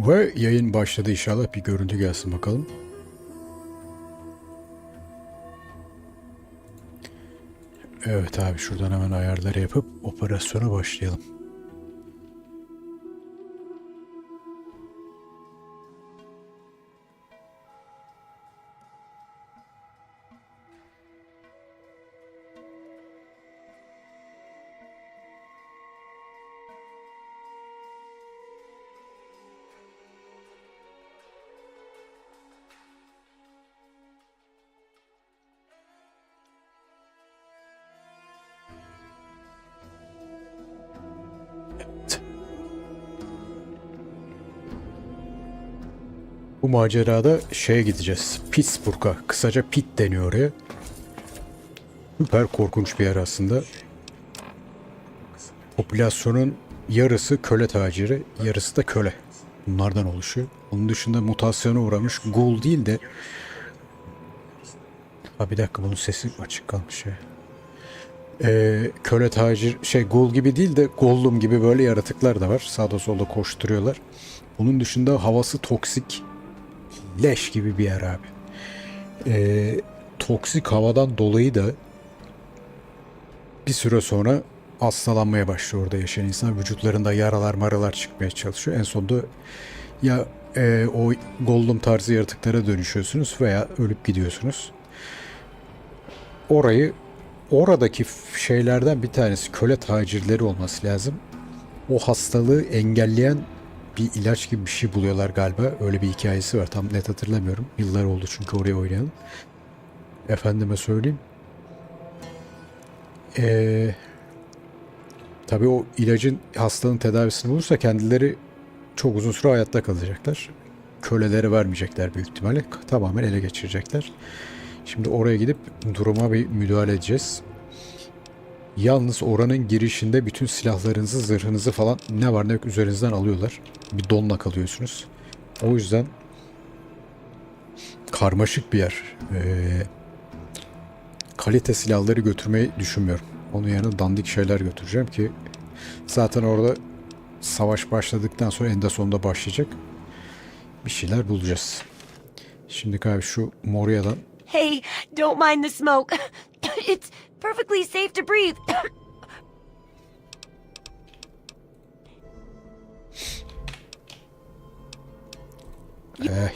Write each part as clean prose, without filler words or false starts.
Ve yayın başladı, inşallah bir görüntü gelsin bakalım. Evet abi, şuradan hemen ayarları yapıp operasyona başlayalım. Bu macerada şeye gideceğiz. Pittsburgh'a. Kısaca Pitt deniyor oraya. Süper korkunç bir yer aslında. Popülasyonun yarısı köle taciri, yarısı da köle. Bunlardan oluşuyor. Onun dışında mutasyona uğramış ghoul değil de... Ha bir dakika, bunun sesi açık kalmış ya. Köle tacir, ghoul gibi değil de gollum gibi böyle yaratıklar da var. Sağda solda koşturuyorlar. Onun dışında havası toksik. Leş gibi bir yer abi. Toksik havadan dolayı da bir süre sonra hastalanmaya başlıyor orada yaşayan insan. Vücutlarında yaralar maralar çıkmaya çalışıyor. En sonunda ya o gollum tarzı yaratıklara dönüşüyorsunuz veya ölüp gidiyorsunuz. Oradaki şeylerden bir tanesi köle tacirleri olması lazım. O hastalığı engelleyen bir ilaç gibi bir şey buluyorlar galiba. Öyle bir hikayesi var. Tam net hatırlamıyorum. Yıllar oldu çünkü oraya oynayalım. Efendime söyleyeyim. Tabii o ilacın hastalığın tedavisini bulursa kendileri çok uzun süre hayatta kalacaklar. Kölelere vermeyecekler büyük ihtimalle. Tamamen ele geçirecekler. Şimdi oraya gidip duruma bir müdahale edeceğiz. Yalnız oranın girişinde bütün silahlarınızı, zırhınızı falan ne var ne yok üzerinizden alıyorlar. Bir donla kalıyorsunuz. O yüzden karmaşık bir yer. Kalite silahları götürmeyi düşünmüyorum. Onun yerine dandik şeyler götüreceğim ki zaten orada savaş başladıktan sonra eninde sonunda başlayacak. Bir şeyler bulacağız. Şimdi abi şu Moria'dan. Hey, don't mind the smoke. It's perfectly safe to breathe.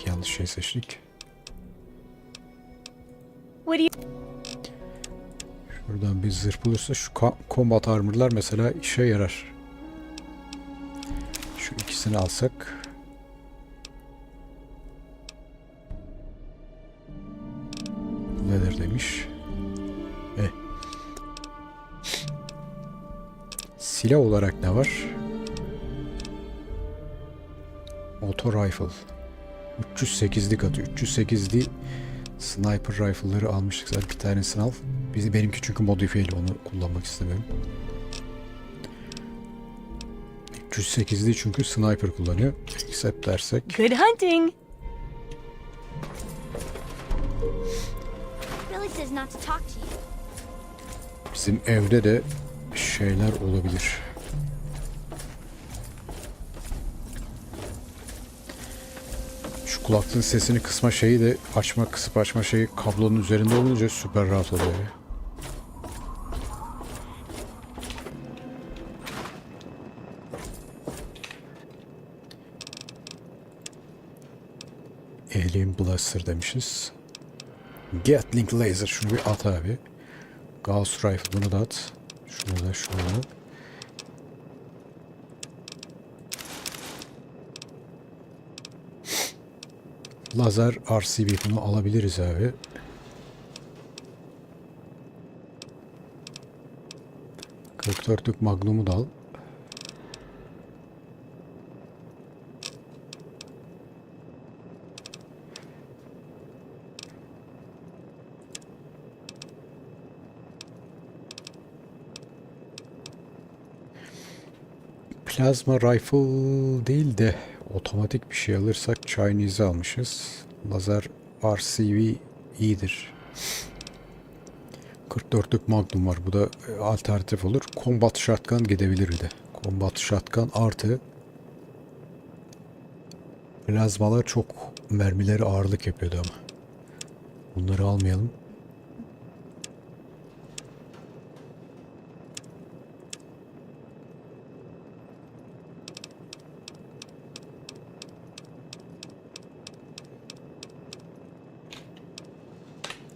Yanlış şey seçtik. What do you... Şuradan bir zırh bulursa şu combat armor'lar mesela işe yarar. Şu ikisini alsak. Nedir demiş. Silah olarak ne var? Auto rifle. 308'lik atıyor. 308'li sniper rifle'ları almıştık. Zaten bir tanesini al. Benimki çünkü modifiyeli, onu kullanmak istemiyorum. 308'li çünkü sniper kullanıyor. Accept dersek. Good hunting. Bizim evde de şeyler olabilir. Şu kulaklığın sesini kısma şeyi de kısıp açma şeyi kablonun üzerinde olunca süper rahat oluyor ya. Alien Blaster demişiz. Gatling Laser, şunu bir at abi. Gauss Rifle, bunu da at. Şunu da şunu da. Lazer RCB, bunu alabiliriz abi. .44'lük Magnum'u da al. Plazma rifle değil de otomatik bir şey alırsak Chinese'i almışız. Lazer RCV iyidir. 44'lük Magnum var. Bu da alternatif olur. Combat Shotgun gidebilir bir de. Combat Shotgun artı Plazmalar çok mermileri ağırlık yapıyordu ama. Bunları almayalım.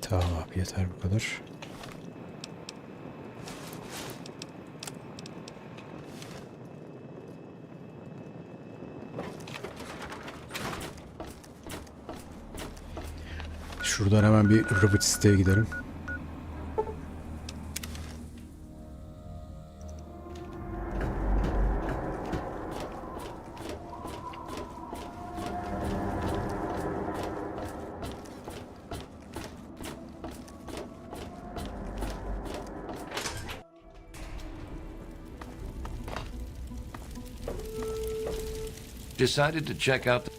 Tamam abi, yeter bu kadar. Şuradan hemen bir Rabbit siteye gidelim. Decided to check out the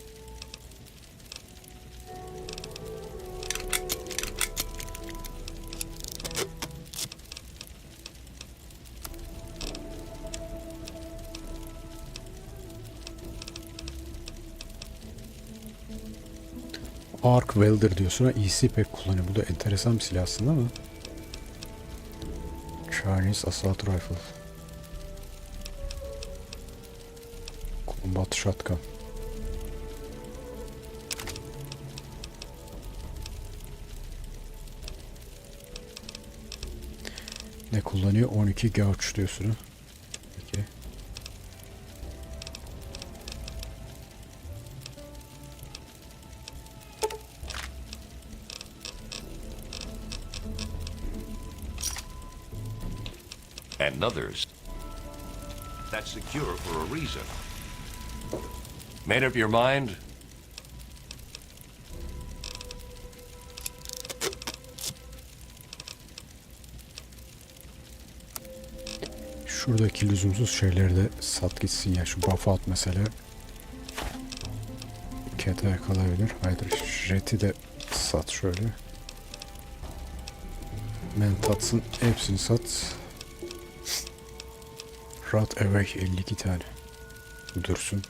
Arc Welder diyorsun ha. EC pek kullanıyor. Bu da enteresan bir silah aslında ama. Chinese Assault Rifle. Combat Shotgun. Ne kullanıyor? 12 gauge diyorsun ha. Peki. and others. That's secure for a reason. Made up your mind? Şuradaki lüzumsuz şeyleri de sat gitsin ya. Şu buff'ı at mesela. Cat'e yakalayabilir. Haydi Jet'i de sat şöyle. Mentats'ın hepsini sat. Rat Away 52 tane. Bu dursun.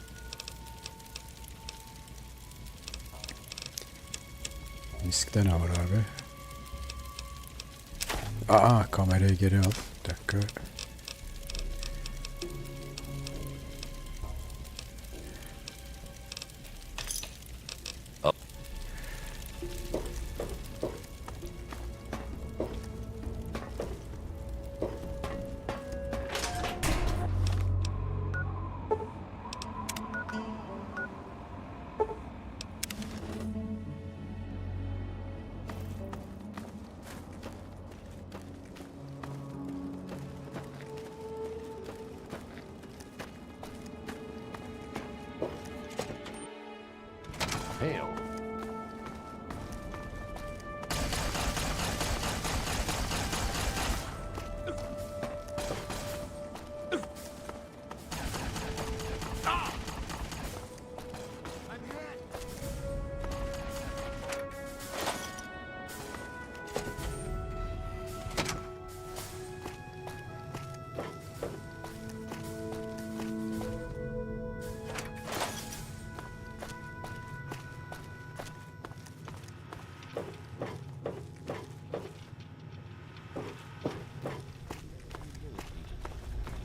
Misk'te ne var abi? Aa, kamerayı geri al. Bir dakika. Hail.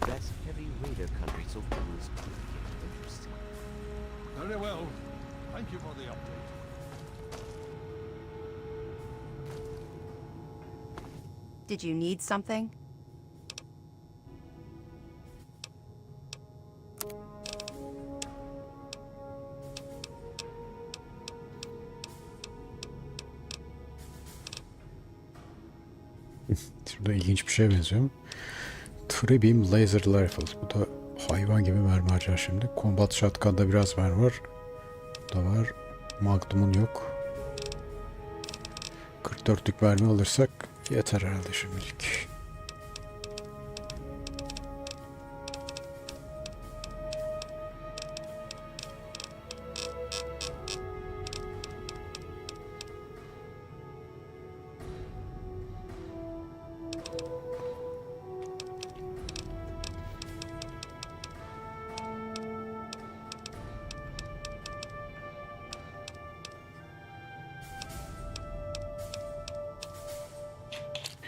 That's heavy raider country, so things could get interesting. Very well. Thank you for the update. Did you need something? Şurada ilginç bir şeye benziyor. Three Beam Laser Rifle. Bu da hayvan gibi mermi harcar şimdi. Combat Shotgun'da biraz mermi var. Bu da var. Magnum'un yok. 44'lük mermi alırsak yeter herhalde şimdilik.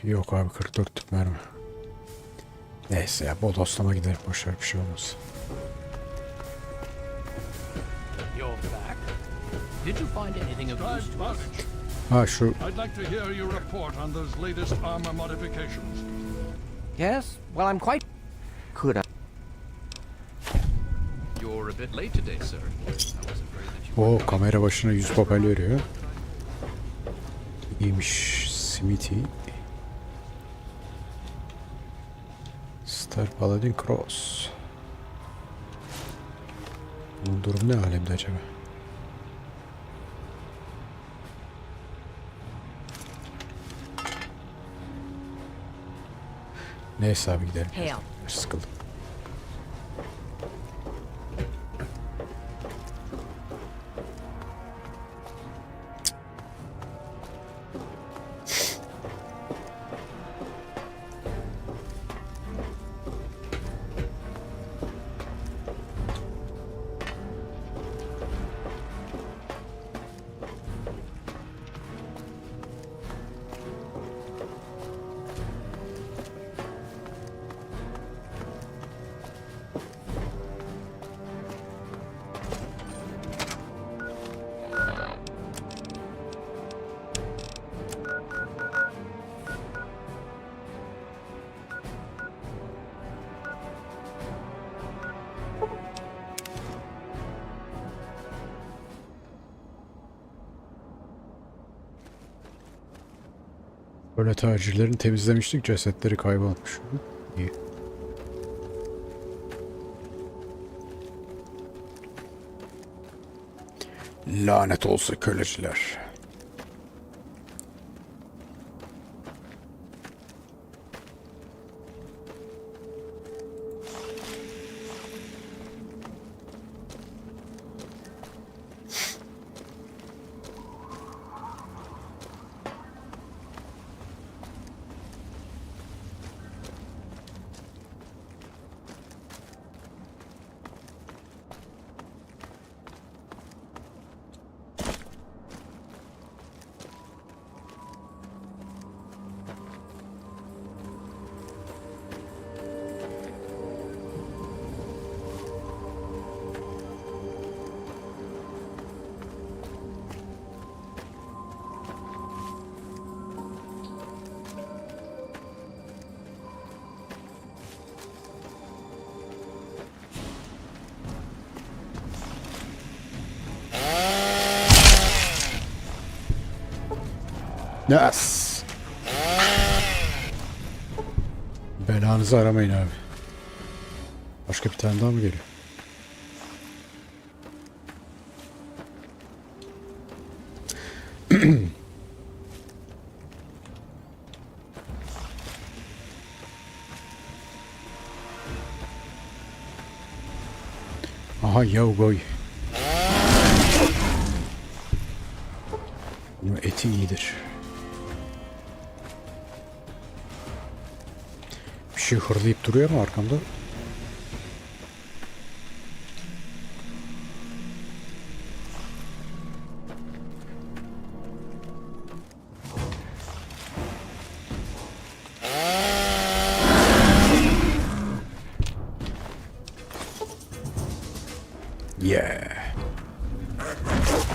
Yok abi 44 mermi. Neyse ya bodoslama gidelim. Boşver bir şey olmaz. You're back. Did you find anything of use to us? Ha şu I'd like to hear your report on those latest armor modifications. Yes. Well, I'm quite. Could I? You're a bit late today, sir. I was afraid that you. o kamera başına 100 papel veriyor. İyiymiş. Smithy. Star Paladin Cross. Bunun durum ne alemde acaba? Neyse abi gidelim. Hail. Sıkıldım. Böyle tacirlerini temizlemiştik. Cesetleri kaybolmuş. İyi. Lanet olsa köleciler. Yes. Belanızı aramayın abi. Başka bir tane daha mı geliyor? Aha yav. Bunun eti iyidir. Bir şey hırlayıp duruyor mu arkamda? Yeah.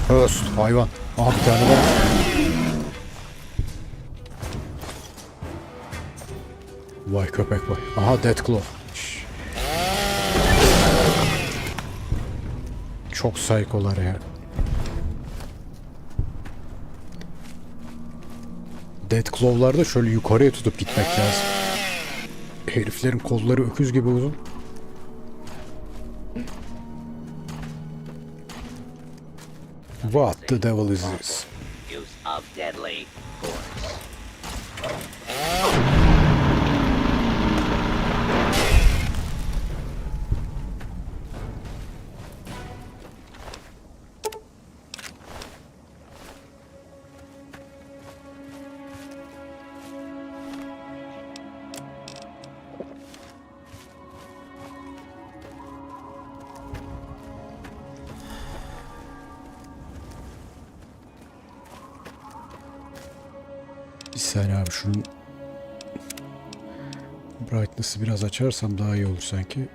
Höst hayvan. Aha bir tane daha. Vay köpek vay. Aha Death Claw. Şş. Çok saykolar ya. Death Claw'larda şöyle yukarıya tutup gitmek lazım. Heriflerin kolları öküz gibi uzun. What the devil is this? Use of deadly force. Bir saniye abi şunun Brightness'ı biraz açarsam daha iyi olur sanki.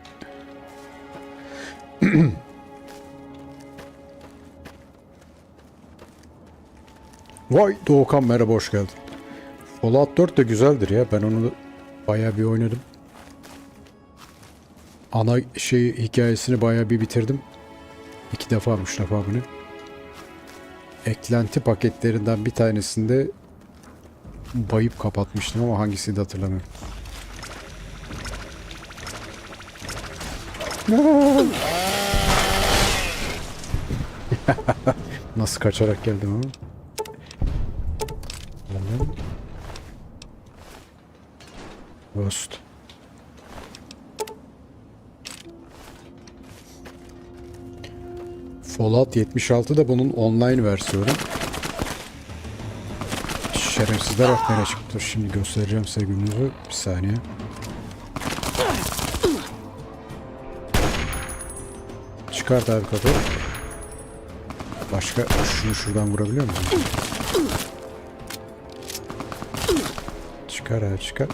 Vay Doğukan, merhaba, hoş geldin. Fallout 4 de güzeldir ya. Ben onu bayağı bir oynadım. Ana hikayesini bayağı bir bitirdim. 2 defa 3 defa bunu. Eklenti paketlerinden bir tanesinde bayıp kapatmıştım ama hangisini de hatırlamıyorum. Nasıl kaçarak geldim ama. Ghost. Fallout 76 da bunun online versiyonu. Şerefsizler bak nereye çıktı. Şimdi göstereceğim size gününüzü. Bir saniye. Çıkart abi kapı. Başka şunu şuradan vurabiliyor musun? Çıkar abi, çıkar.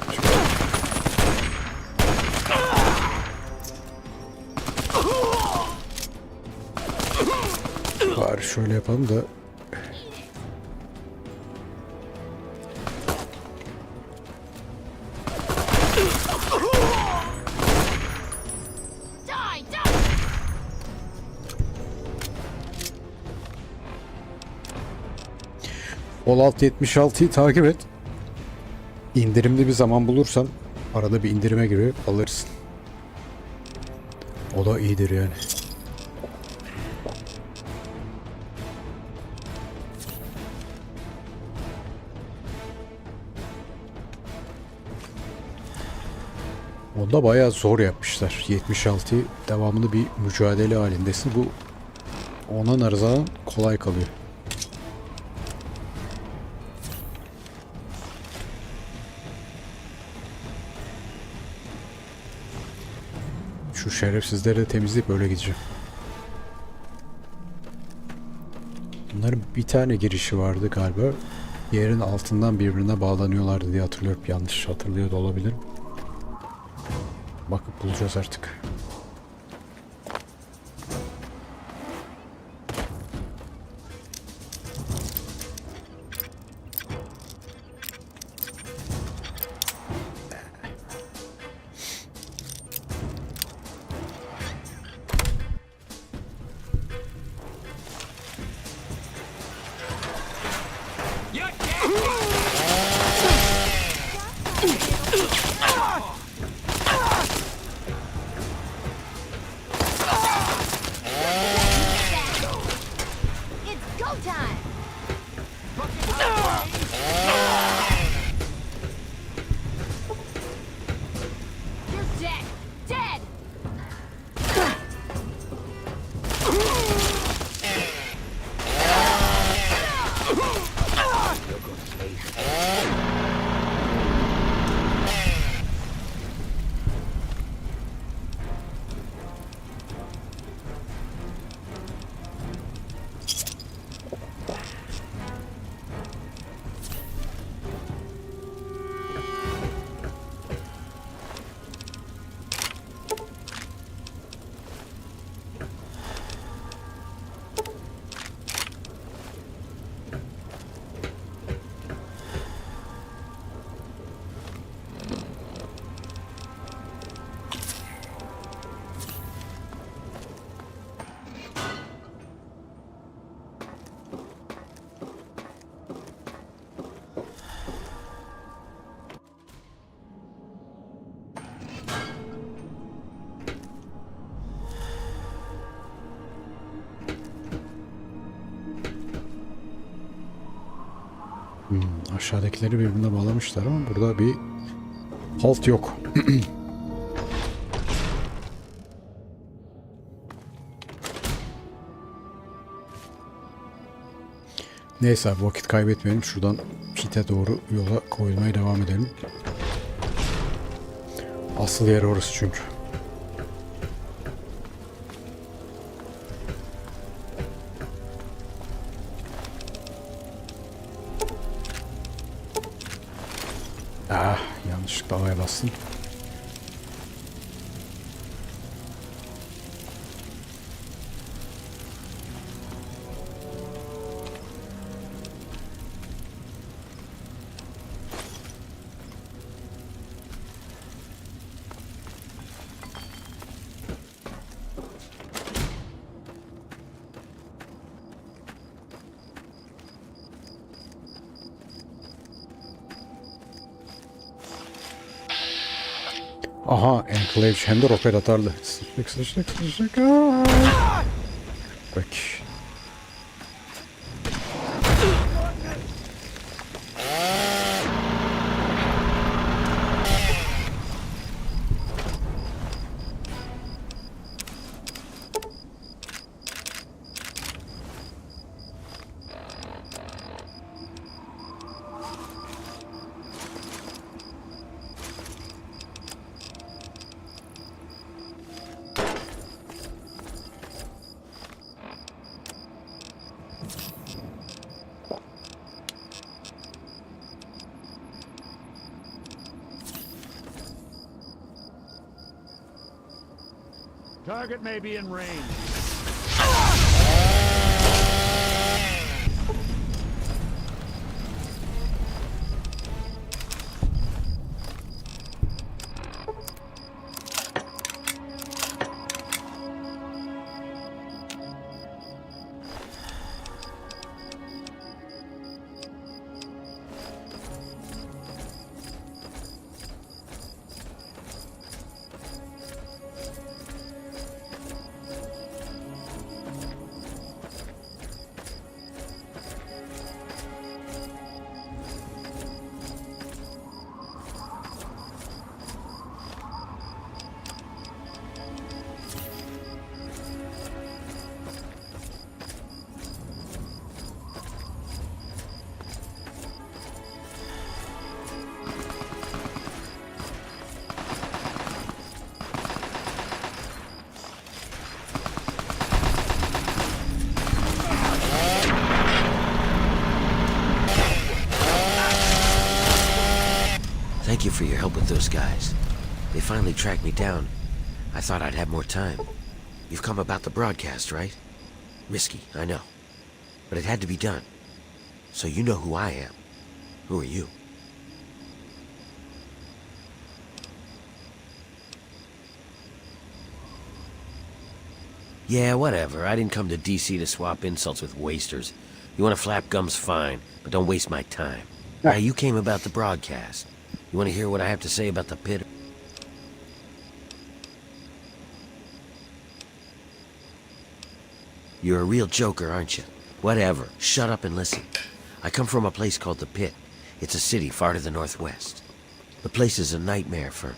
Bari şöyle yapalım da. Fallout 76'yı takip et. İndirimli bir zaman bulursan arada bir indirime giriyor, alırsın. O da iyidir yani. Onda bayağı zor yapmışlar. 76 devamlı bir mücadele halindesin. Bu ona nazaran kolay kalıyor. Şu şerefsizleri de temizleyip öyle gideceğim. Bunların bir tane girişi vardı galiba. Yerin altından birbirine bağlanıyorlardı diye hatırlıyorum. Yanlış hatırlıyor da olabilirim. Bakıp bulacağız artık. Aşağıdakileri birbirine bağlamışlar ama burada bir halt yok. Neyse abi, vakit kaybetmeyelim. Şuradan pite doğru yola koyulmaya devam edelim. Asıl yer orası çünkü. Yanlışlıkla havaya bastım. Aha, enclave hem de roket atarlı. Sıçtık. Bak. Target may be in range. Thank you for your help with those guys. They finally tracked me down. I thought I'd have more time. You've come about the broadcast, right? Risky, I know. But it had to be done. So you know who I am. Who are you? Yeah, whatever. I didn't come to DC to swap insults with wasters. You want to flap gums, fine, but don't waste my time. Now, you came about the broadcast. You want to hear what I have to say about the pit? You're a real joker, aren't you? Whatever. Shut up and listen. I come from a place called the Pit. It's a city far to the northwest. The place is a nightmare for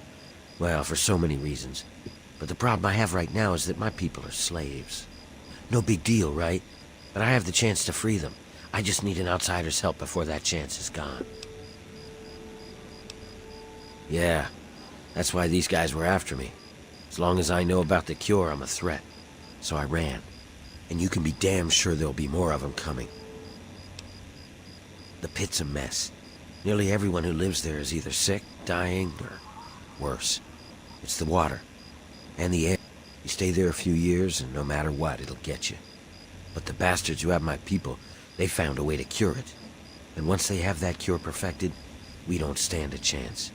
so many reasons. But the problem I have right now is that my people are slaves. No big deal, right? But I have the chance to free them. I just need an outsider's help before that chance is gone. Yeah, that's why these guys were after me. As long as I know about the cure, I'm a threat. So I ran. And you can be damn sure there'll be more of them coming. The Pit's a mess. Nearly everyone who lives there is either sick, dying, or worse. It's the water. And the air. You stay there a few years, and no matter what, it'll get you. But the bastards who have my people, they found a way to cure it. And once they have that cure perfected, we don't stand a chance.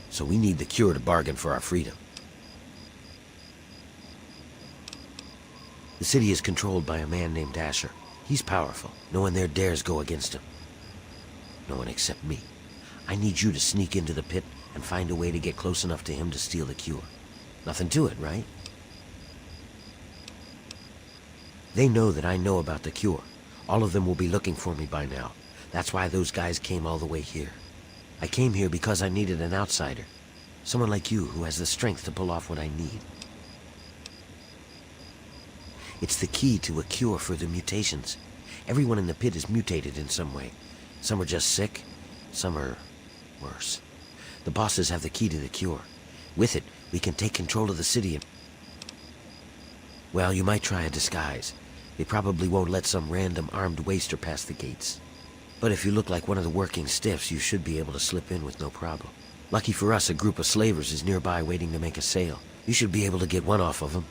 So we need the cure to bargain for our freedom. The city is controlled by a man named Asher. He's powerful. No one there dares go against him. No one except me. I need you to sneak into the pit and find a way to get close enough to him to steal the cure. Nothing to it, right? They know that I know about the cure. All of them will be looking for me by now. That's why those guys came all the way here. I came here because I needed an outsider. Someone like you who has the strength to pull off what I need. It's the key to a cure for the mutations. Everyone in the pit is mutated in some way. Some are just sick, some are worse. The bosses have the key to the cure. With it, we can take control of the city and... Well, you might try a disguise. They probably won't let some random armed waster pass the gates. But if you look like one of the working stiffs, you should be able to slip in with no problem. Lucky for us, a group of slavers is nearby waiting to make a sale. You should be able to get one off of them.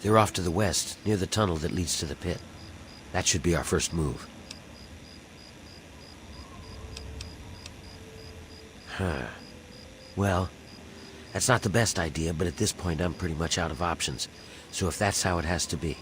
They're off to the west, near the tunnel that leads to the pit. That should be our first move. Well, that's not the best idea, but at this point I'm pretty much out of options. So if that's how it has to be...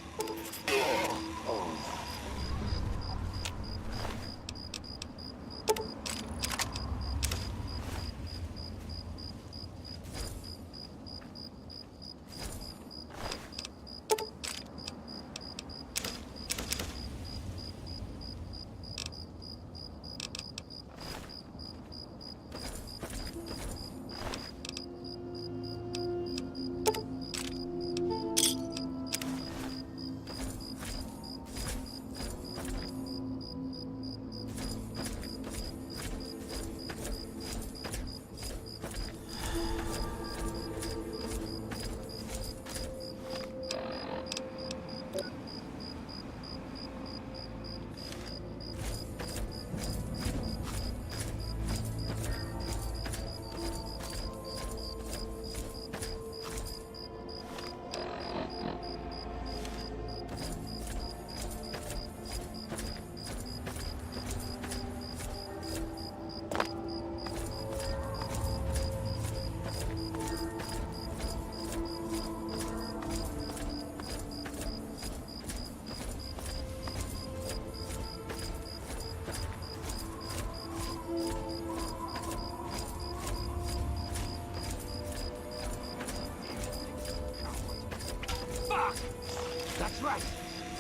That's right.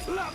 Look.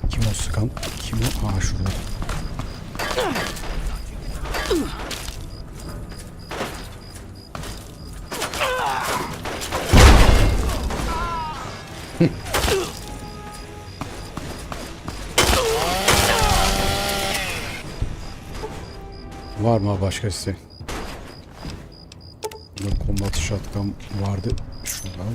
Kim o sıkan? Kim o? Aa şurada. Var mı başkası? Burada combat shotgun vardı. Şuradan.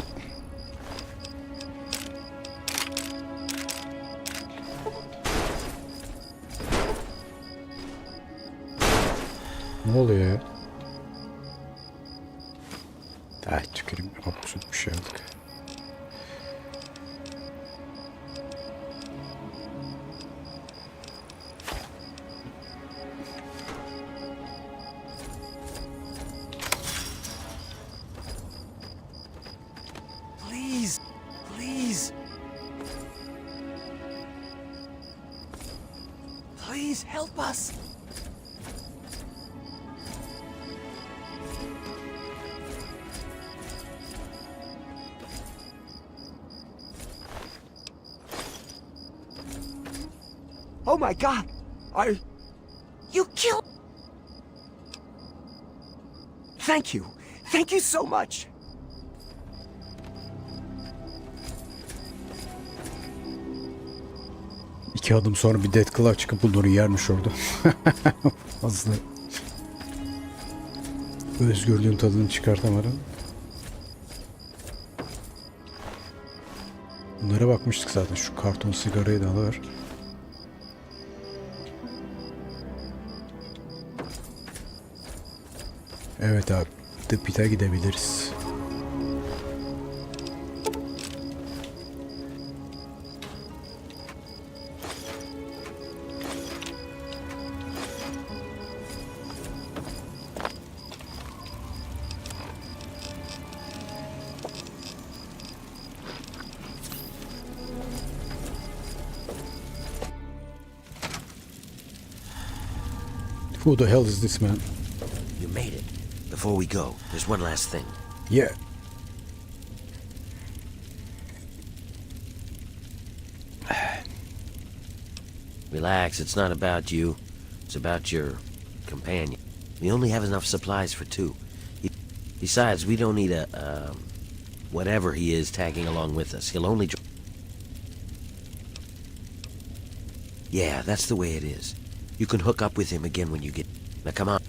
Ne oluyor ya? Ay tükürüm. Absürt bir şey aldık. Please, please. Please help us. Oh my god! You killed... Thank you. Thank you so much. İki adım sonra bir Dead Claw çıkıp bunları yermiş orada. Aslında özgürlüğün tadını çıkartamadım. Bunlara bakmıştık zaten. Şu karton sigarayı da alır. Evet abi. Pitt'teki gidebiliriz. Who the hell is this man? You made it. Before we go, there's one last thing. Yeah. Relax, it's not about you. It's about your companion. We only have enough supplies for two. Besides, we don't need a, whatever he is tagging along with us. He'll only... Yeah, that's the way it is. You can hook up with him again when you get... Now come on.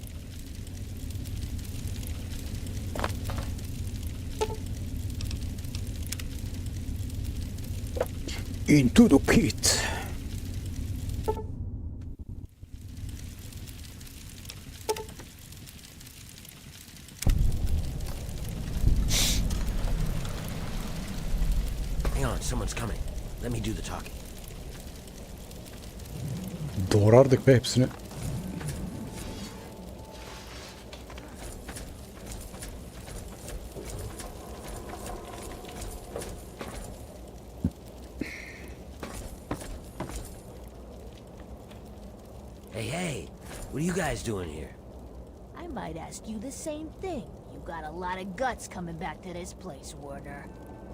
Into the pit. Hang on, someone's coming. Let me do the talking. Doğrardık be hepsini. Hey, hey, what are you guys doing here? I might ask you the same thing. You got a lot of guts coming back to this place, Warner.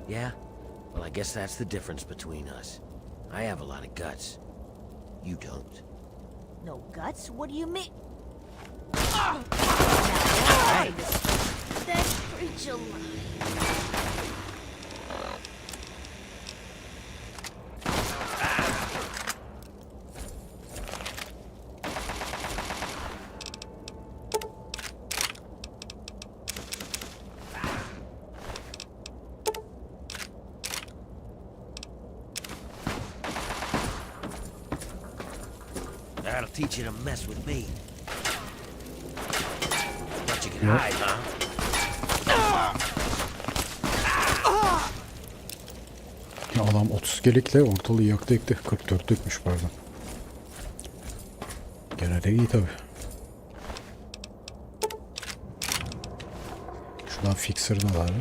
Yeah? Well, I guess that's the difference between us. I have a lot of guts. You don't. No guts? What do you mean? Hey! That's preach a lie. That'll teach you to mess with me. But you can hide, huh? Ya adam 30 gelikle ortalığı yaktı yıktı. 44 dökmüş pardon. Gene de iyi tabi. Şuradan fixer'ını al abi.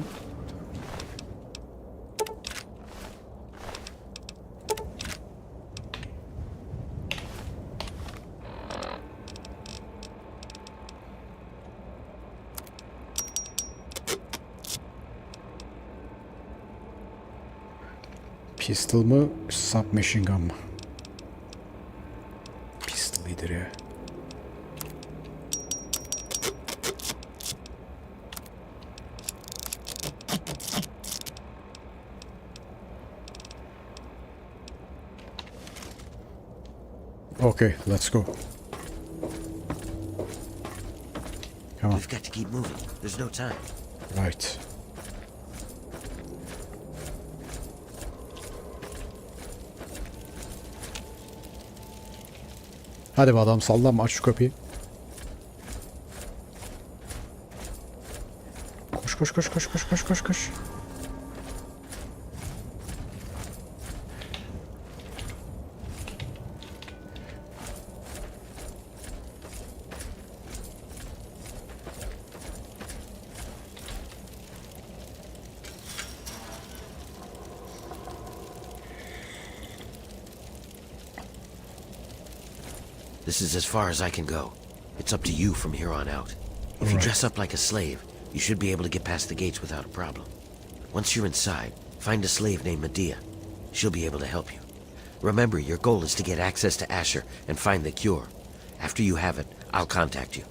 Pistol mı, submachine gun mı? Pistol iyidir ya. Okay, let's go. Come on. We've got to keep moving. There's no time. Right. Hadi be adam sallanma, aç şu kapıyı. Koş koş koş koş koş koş koş koş. This is as far as I can go. It's up to you from here on out. If you dress up like a slave, you should be able to get past the gates without a problem. Once you're inside, find a slave named Medea. She'll be able to help you. Remember, your goal is to get access to Asher and find the cure. After you have it, I'll contact you.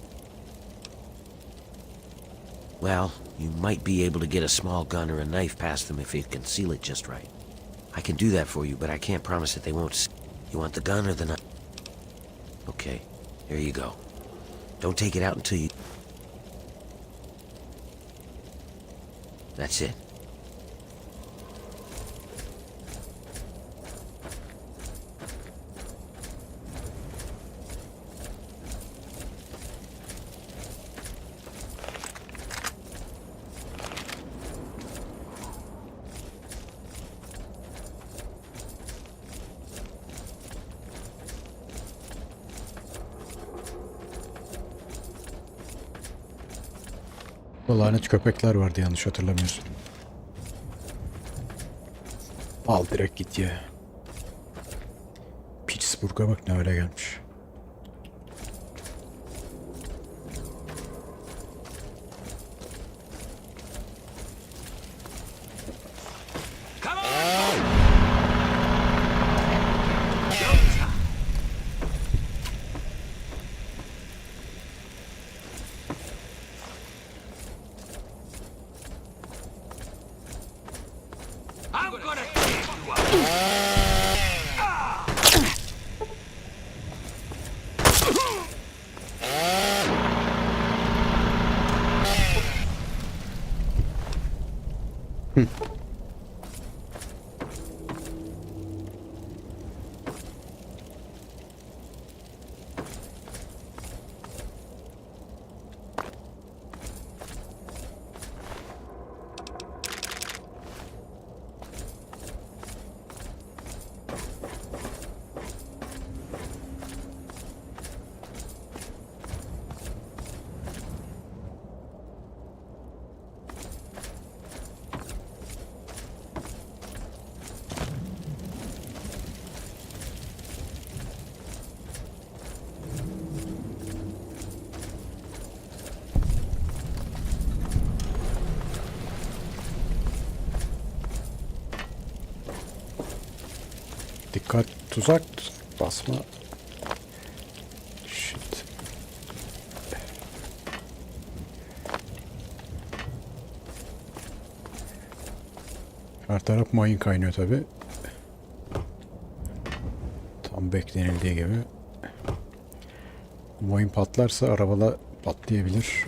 Well, you might be able to get a small gun or a knife past them if you conceal it just right. I can do that for you, but I can't promise that they won't see. You want the gun or the knife? Okay, here you go. Don't take it out until you... That's it. Lanet köpekler vardı yanlış hatırlamıyorsun. Al direkt git ya. Pittsburgh'a bak ne öyle gelmiş. Dikkat, tuzak basma. Shit. Her taraf mayın kaynıyor tabi. Tam beklenildiği gibi. Mayın patlarsa arabada patlayabilir.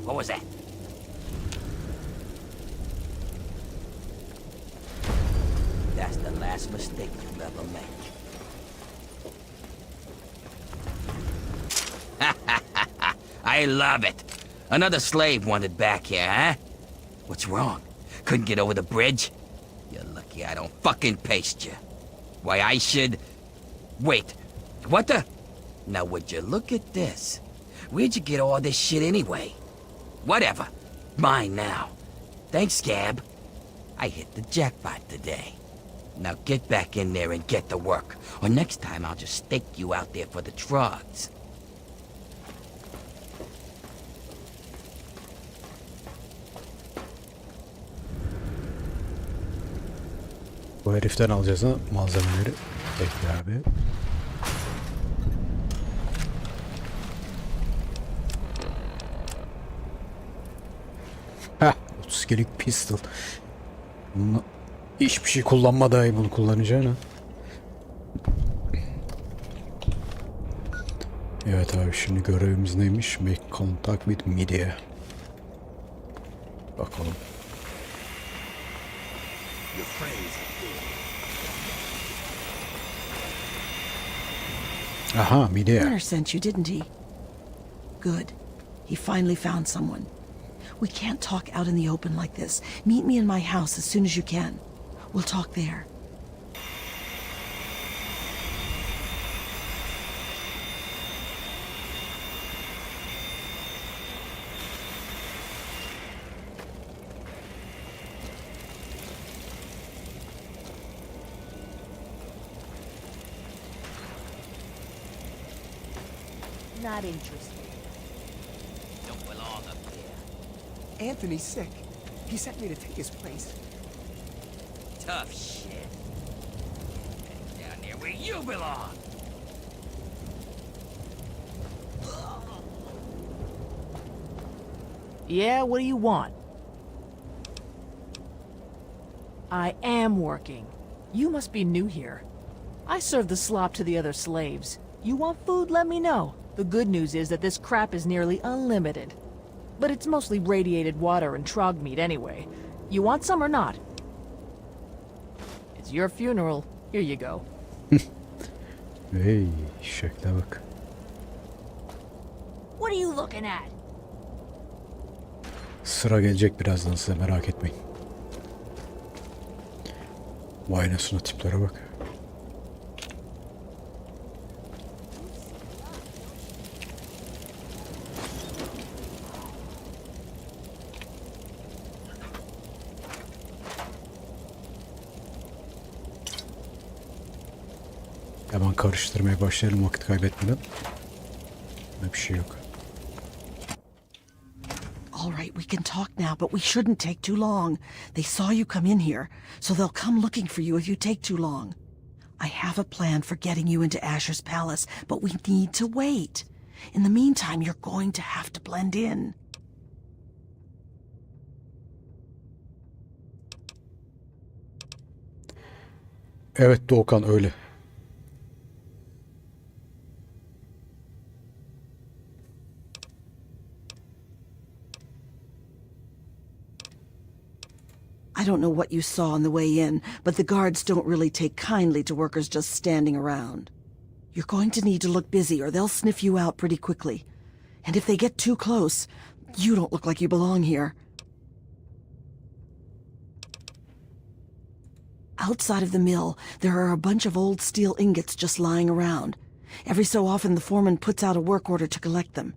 What was that? That's the last mistake you'll ever make. I love it. Another slave wanted back here, huh? What's wrong? Couldn't get over the bridge? You're lucky I don't fucking paste you. Why, I should... Wait, what the... Now would you look at this? Where'd you get all this shit anyway? Whatever. Mine now. Thanks, Scab. I hit the jackpot today. Now get back in there and get to work, or next time I'll just stake you out there for the trogs. Bu heriften alacağız ha malzemeleri. Bekle abi. Heh, 32'lik pistol. Bununla hiçbir şey kullanma dahi bunu kullanacağına. Evet abi, şimdi görevimiz neymiş? Make contact with media. Bakalım. Aha, media. Hunter sent you, didn't he? Good. He finally found someone. We can't talk out in the open like this. Meet me in my house as soon as you can. We'll talk there. Not interested. Don't belong up there. Anthony's sick. He sent me to take his place. Tough shit. Down there where you belong. Yeah, what do you want? I am working. You must be new here. I serve the slop to the other slaves. You want food, let me know. The good news is that this crap is nearly unlimited. But it's mostly radiated water and trog meat anyway. You want some or not? It's your funeral. Here you go. Hey, şekle bak. What are you looking at? Sıra gelecek birazdan, size merak etmeyin. Vay anasına, tiplere bak. Hemen karıştırmaya başlayalım vakit kaybetmeden. Bir şey yok. All right, we can talk now, but we shouldn't take too long. They saw you come in here, so they'll come looking for you if you take too long. I have a plan for getting you into Asher's palace, but we need to wait. In the meantime, you're going to have to blend in. Evet Doğukan, öyle. I don't know what you saw on the way in, but the guards don't really take kindly to workers just standing around. You're going to need to look busy or they'll sniff you out pretty quickly. And if they get too close, you don't look like you belong here. Outside of the mill, there are a bunch of old steel ingots just lying around. Every so often the foreman puts out a work order to collect them.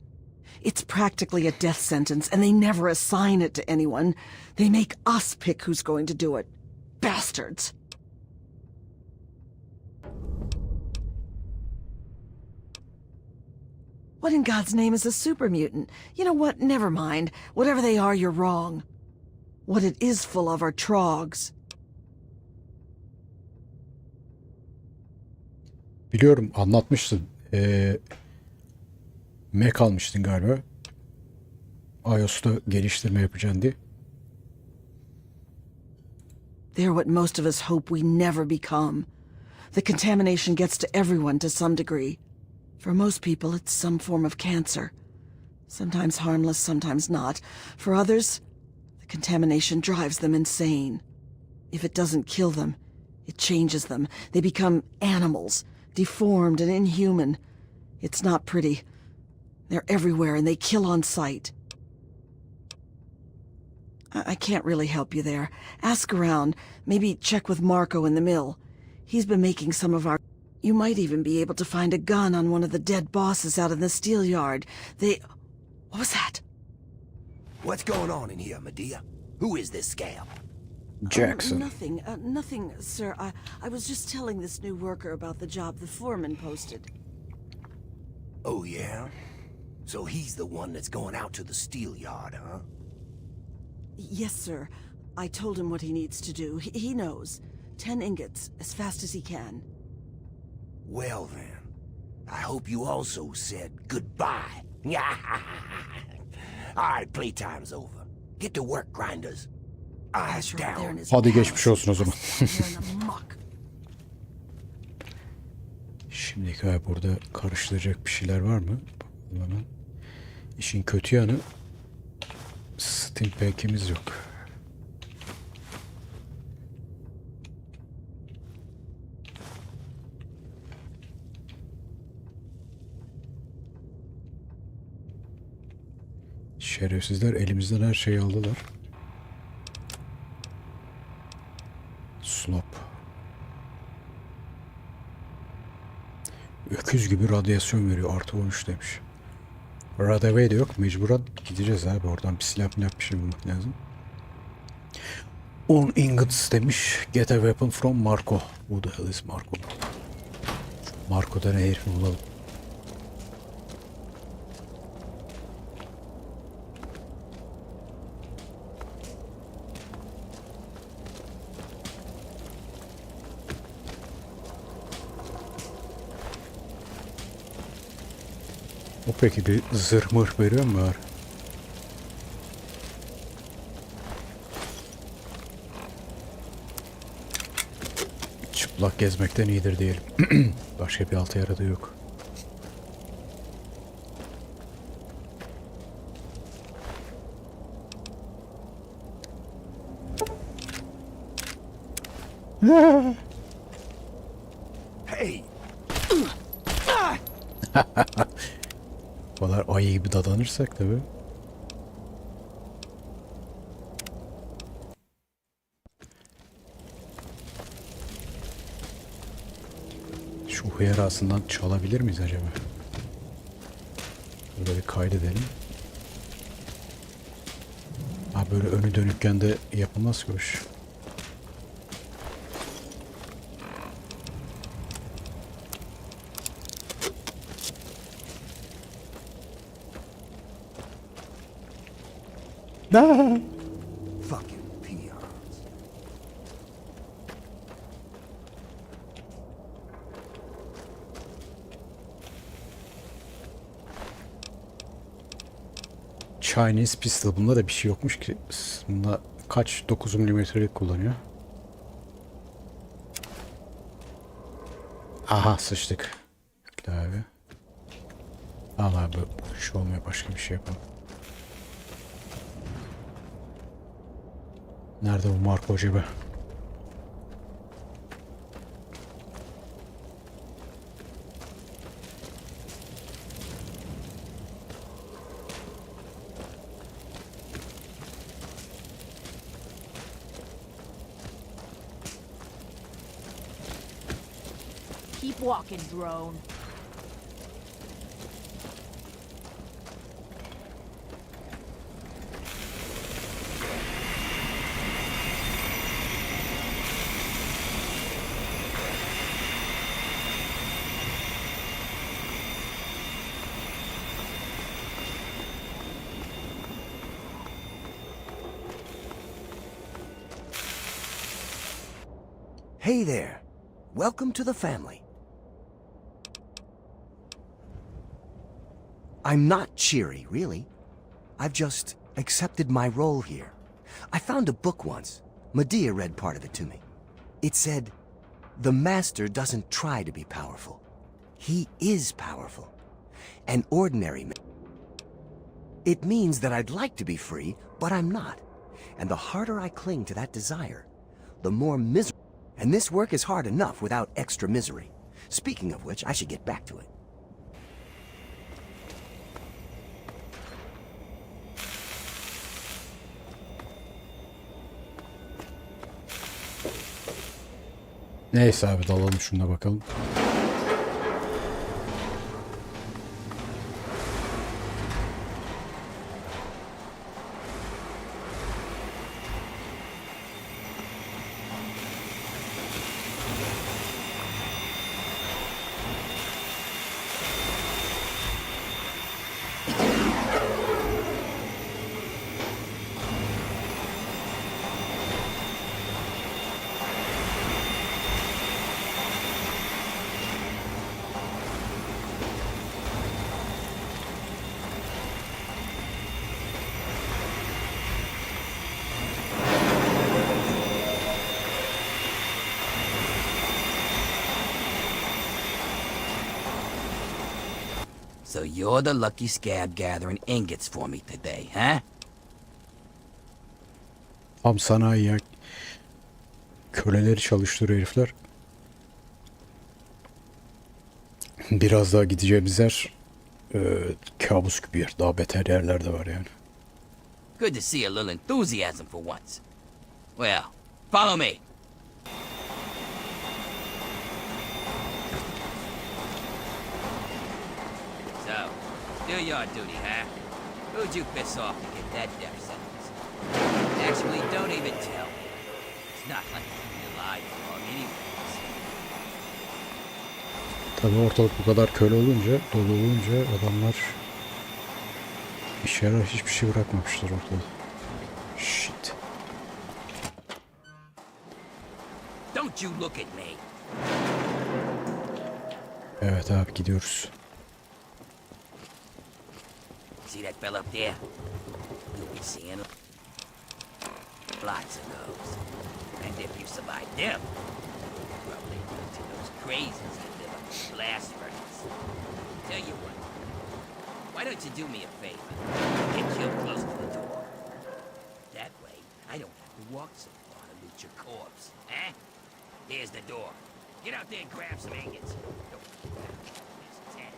It's practically a death sentence, and they never assign it to anyone. They make us pick who's going to do it. Bastards! What in God's name is a super mutant? You know what? Never mind. Whatever they are, you're wrong. What it is full of are trogs. Biliyorum, anlatmışsın. Mac almıştın galiba. iOS'ta geliştirme yapacaksın diye. They're what most of us hope we never become. The contamination gets to everyone to some degree. For most people, it's some form of cancer. Sometimes harmless, sometimes not. For others, the contamination drives them insane. If it doesn't kill them, it changes them. They become animals, deformed and inhuman. It's not pretty. They're everywhere and they kill on sight. I can't really help you there. Ask around. Maybe check with Marco in the mill. He's been making some of our... You might even be able to find a gun on one of the dead bosses out in the steel yard. They... What was that? What's going on in here, Medea? Who is this scab? Jackson. Nothing, sir. I was just telling this new worker about the job the foreman posted. Oh, yeah? So he's the one that's going out to the steel yard, huh? Yes, sir. I told him what he needs to do. He knows. 10 ingots, as fast as he can. Well, then. I hope you also said goodbye. All right, playtime's over. Get to work, grinders. Eyes down. Hadi geçmiş olsun o zaman. Şimdi galiba burada karıştıracak bir şeyler var mı? Bakalım. İşin kötü yanı Steam Pack'imiz yok. Şerefsizler elimizden her şeyi aldılar. Slop. Öküz gibi radyasyon veriyor. Artı 13 demiş. Radaway de yok. Mecburen gideceğiz abi. Oradan bir silah bir şey bulmak lazım. 10 ingots demiş. Get a weapon from Marco. Who the hell is Marco? Marco'da ne herifi bulalım. O peki bir zırh mırh veriyor mu var? Çıplak gezmekten iyidir diyelim. Başka bir altı yaradığı yok. Hey! O kadar ayı gibi dadanırsak tabii. Şu hıyarasından çalabilir miyiz acaba? Böyle bir kaydedelim. Ha böyle önü dönükken de yapılmaz ki hoş. Fucking peons. Chinese pistol. Bunda da bir şey yokmuş ki. Bunda kaç 9 milimetrelik kullanıyor. Aha sıçtık. Bekle abi. Al abi bu iş olmuyor, başka bir şey yapalım. Nerede bu Marco acaba? Keep walking, drone. Hey there. Welcome to the family. I'm not cheery, really. I've just accepted my role here. I found a book once. Medea read part of it to me. It said, "The master doesn't try to be powerful. He is powerful. An ordinary man." It means that I'd like to be free, but I'm not. And the harder I cling to that desire, the more miserable. And this work is hard enough without extra misery. Speaking of which, I should get back to it. Neyse abi dalalım şuna bakalım. So you're the lucky scab gathering ingots for me today, huh? Tam sanayi ya. Köleleri çalıştırıyor herifler. Biraz daha gideceğimiz yer kabus gibi yer. Daha beter yerler de var yani. Good to see a little enthusiasm for once. Well, follow me. So, do your duty, huh? Who'd you piss off to get that death sentence? Actually, don't even tell me. It's not like you're alive for anyways. Tabii ortalık bu kadar köle olunca, dolu olunca adamlar işe yarar hiçbir şey bırakmamışlar ortada. Shit. Don't you look at me. Evet abi gidiyoruz. See that fella up there? You'll be seeing lots of those. And if you survive them, you'll probably run to those crazies that live up the blast furnace. Tell you what, why don't you do me a favor? Get real close to the door. That way, I don't have to walk so far to loot your corpse, eh? Here's the door. Get out there and grab some ingots. Don't forget, there's 10.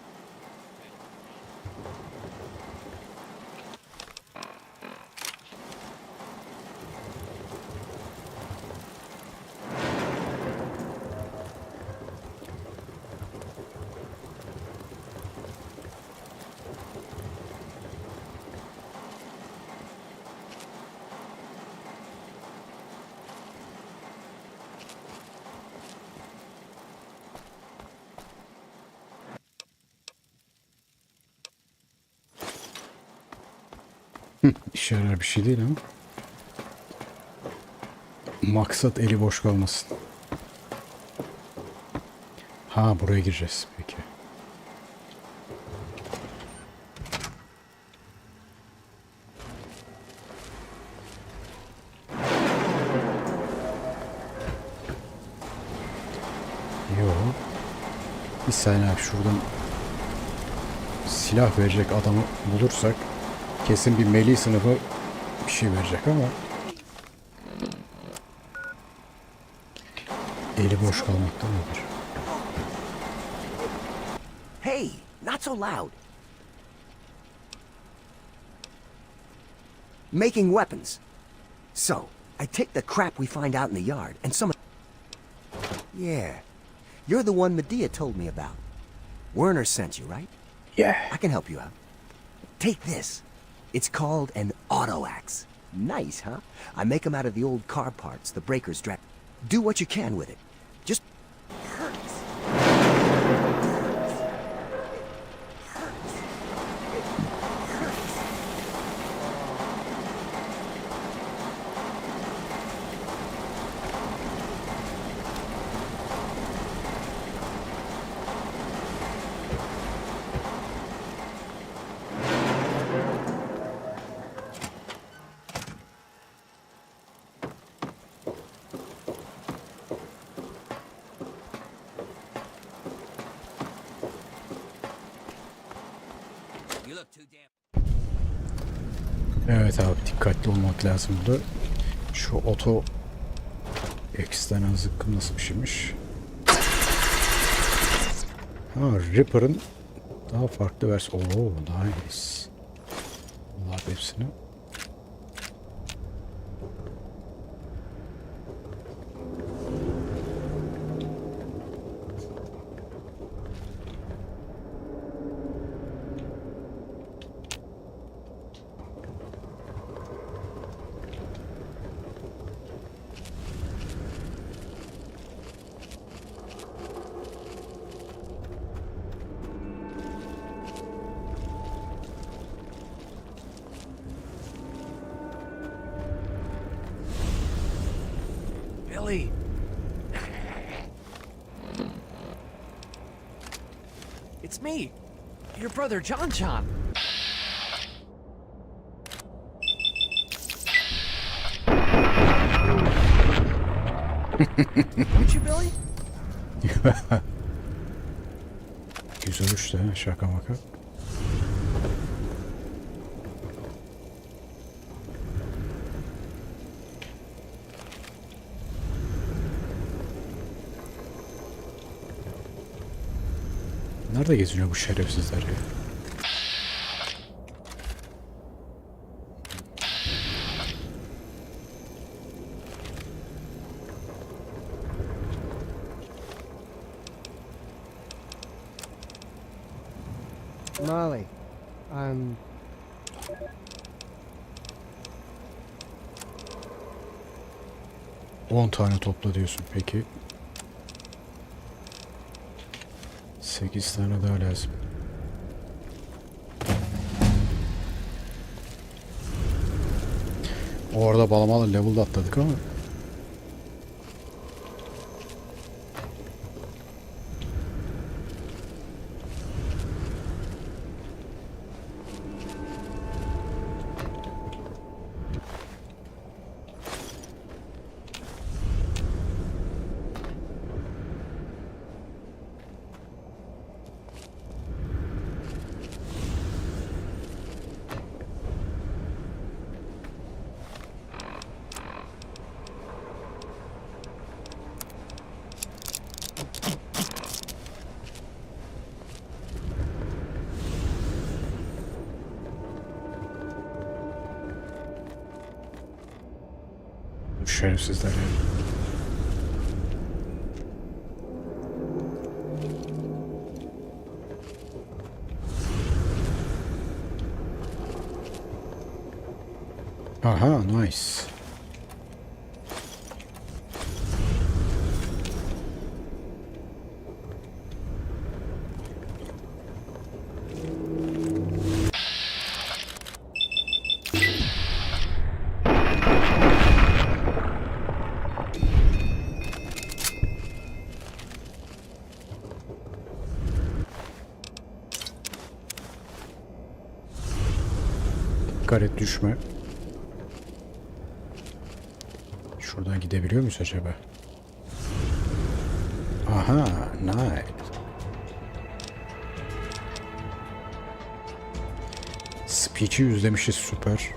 İşe yarar bir şey değil ama. Maksat eli boş kalmasın. Ha, buraya gireceğiz peki. Yo. Bir saniye abi, şuradan silah verecek adamı bulursak kesin bir melee sınıfı bir şey verecek ama eli boş kalmaktan olur. Hey, not so loud. Making weapons. So, I take the crap we find out in the yard and some... Yeah. You're the one Medea told me about. Werner sent you, right? Yeah. I can help you out. Take this. It's called an auto axe. Nice, huh? I make them out of the old car parts the breakers drag. Do what you can with it. Just hurts. Evet abi, dikkatli olmak lazım burada. Şu oto eksten zıkkım nasıl bir şeymiş? Ha, Reaper'ın daha farklı versiyonu. Oo, nice. Allah hepsini. Billy. It's me, your brother John John. Don't you, Billy? Güzel işte, şaka maka. Nerede geziniyor bu şerefsizler ya? Molly, 10 tane topla diyorsun peki. 8 tane daha lazım. Orada balamalı level'da atladık ama şerefsizler ya. Aha, nice. Dikkat et, düşme. Şuradan gidebiliyor muyuz acaba? Aha, nice. Speech'i yüzlemişiz, süper.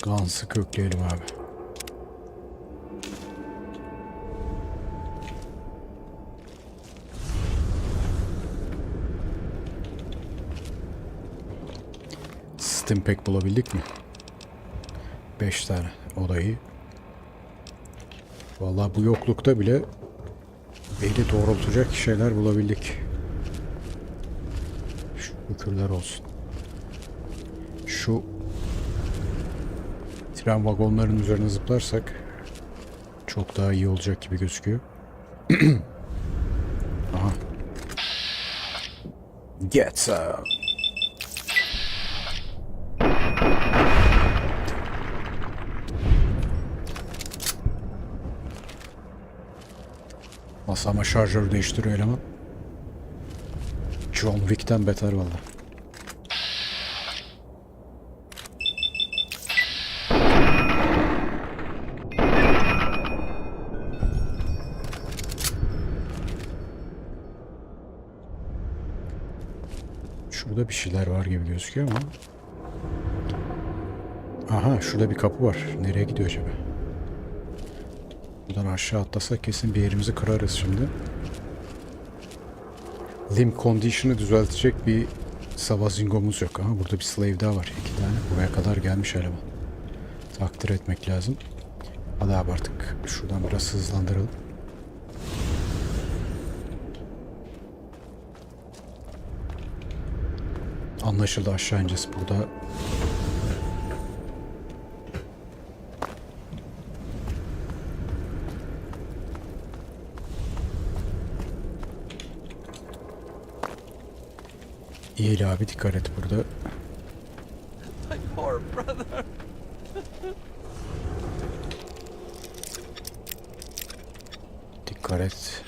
Gans'ı kökleyelim abi. Stimpack bulabildik mi? 5 tane. O da iyi. Vallahi bu yoklukta bile beni doğrultacak şeyler bulabildik. Şükürler olsun. Şu tren vagonlarının üzerine zıplarsak çok daha iyi olacak gibi gözüküyor. Aha. Get some. Masama şarjörü değiştiriyor eleman. John Wick'ten beter valla. Şurada bir şeyler var gibi gözüküyor ama. Aha, şurada bir kapı var. Nereye gidiyor acaba? Buradan aşağı atlasak kesin bir yerimizi kırarız şimdi. Limb condition'ı düzeltecek bir savazingomuz yok. Aha, burada bir slave daha var. 2 tane. Buraya kadar gelmiş eleman. Takdir etmek lazım. Hadi abi artık şuradan biraz hızlandıralım. Anlaşıldı, aşağı ineceğiz. Burada İyi abi, dikkat et burada. My poor brother. Dikkat et.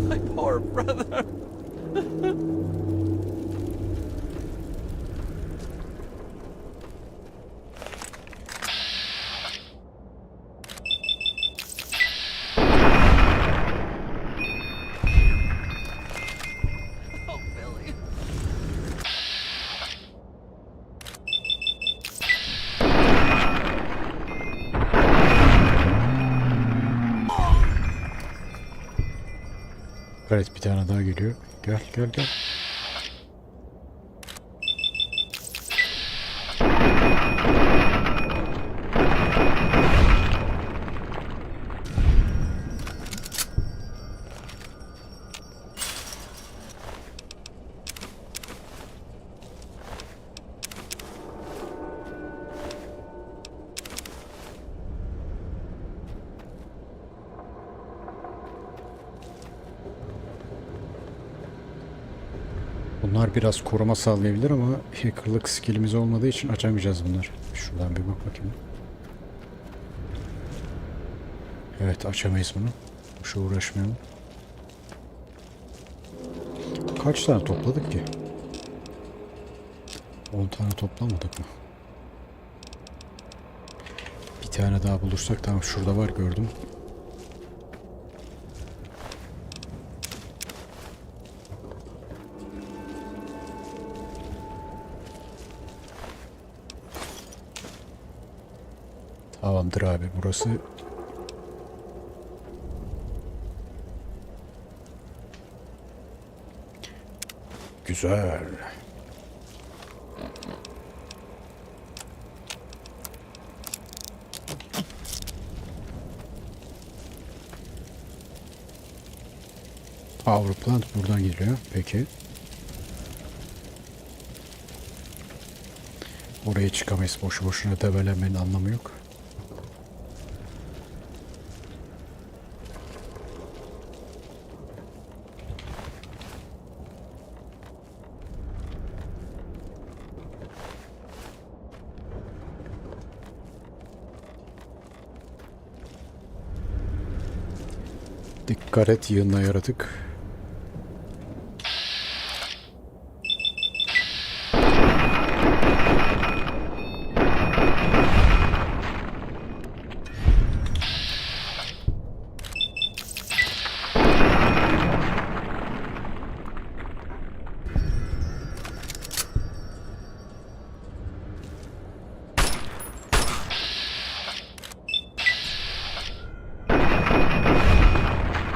My poor brother. Oh, Billy. Evet, bir tane daha geliyor. Gel gel gel. Bunlar biraz koruma sağlayabilir ama hackerlık skillimiz olmadığı için açamayacağız bunları. Şuradan bir bak bakayım. Evet, açamayız bunu. Boşa uğraşmayalım. Kaç tane topladık ki? 10 tane toplamadık mı? Bir tane daha bulursak, tamam, şurada var, gördüm. Tamamdır abi, burası güzel. Power plant buradan geliyor. Peki. Oraya çıkamayız. Boşu boşuna debelenmenin anlamı yok. Dikkat et, yığınla yaratık.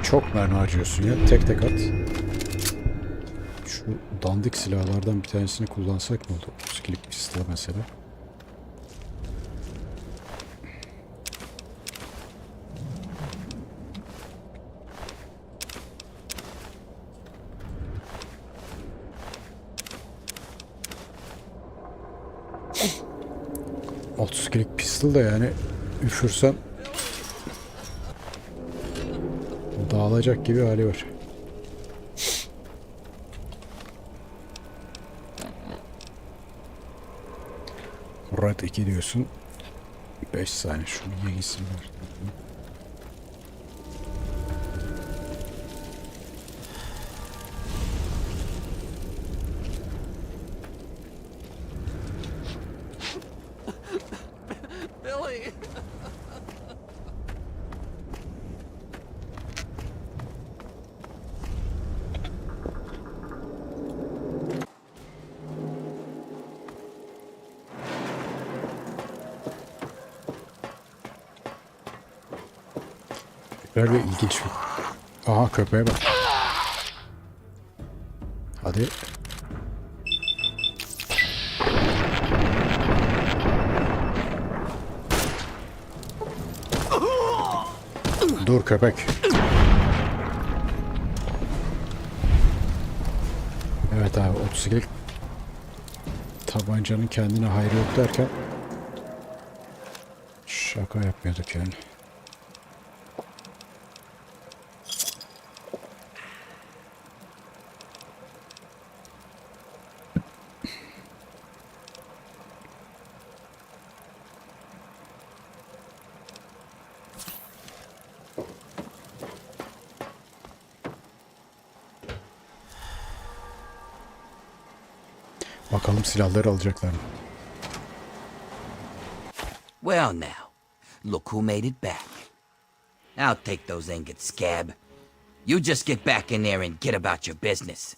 Çok mermi harcıyorsun ya. Tek tek at. Şu dandik silahlardan bir tanesini kullansak mı oldu? Skilip pistol mesela. Otosklik pistol da yani üfürsem dağılacak gibi hali var. Red 2 diyorsun. 5 saniye şunu yeginsinler. Billy! Böyle ilginç bir... Aha, köpeğe bak. Hadi. Dur köpek. Evet abi, 32'lik tabancanın kendine hayrı yok derken şaka yapmıyorduk yani. Bakalım silahları alacaklar mı? Well now, look who made it back. I'll take those ingots, scab. You just get back in there and get about your business.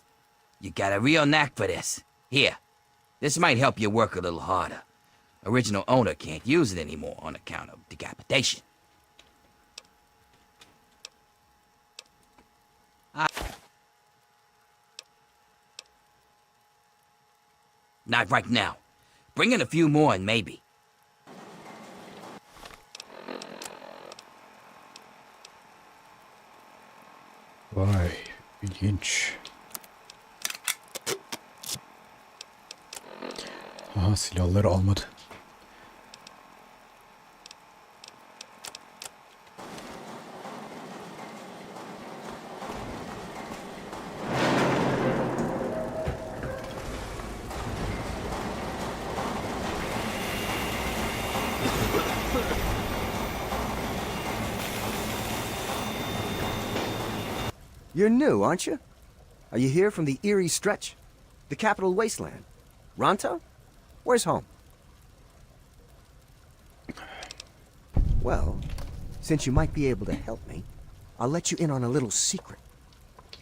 You got a real knack for this. Here, this might help you work a little harder. Original owner can't use it anymore on account of decapitation. Not right now. Bring in a few more and maybe. Vay, ilginç. Aha, silahları almadı. You're new, aren't you? Are you here from the Erie Stretch? The capital wasteland? Ronto? Where's home? Well, since you might be able to help me, I'll let you in on a little secret.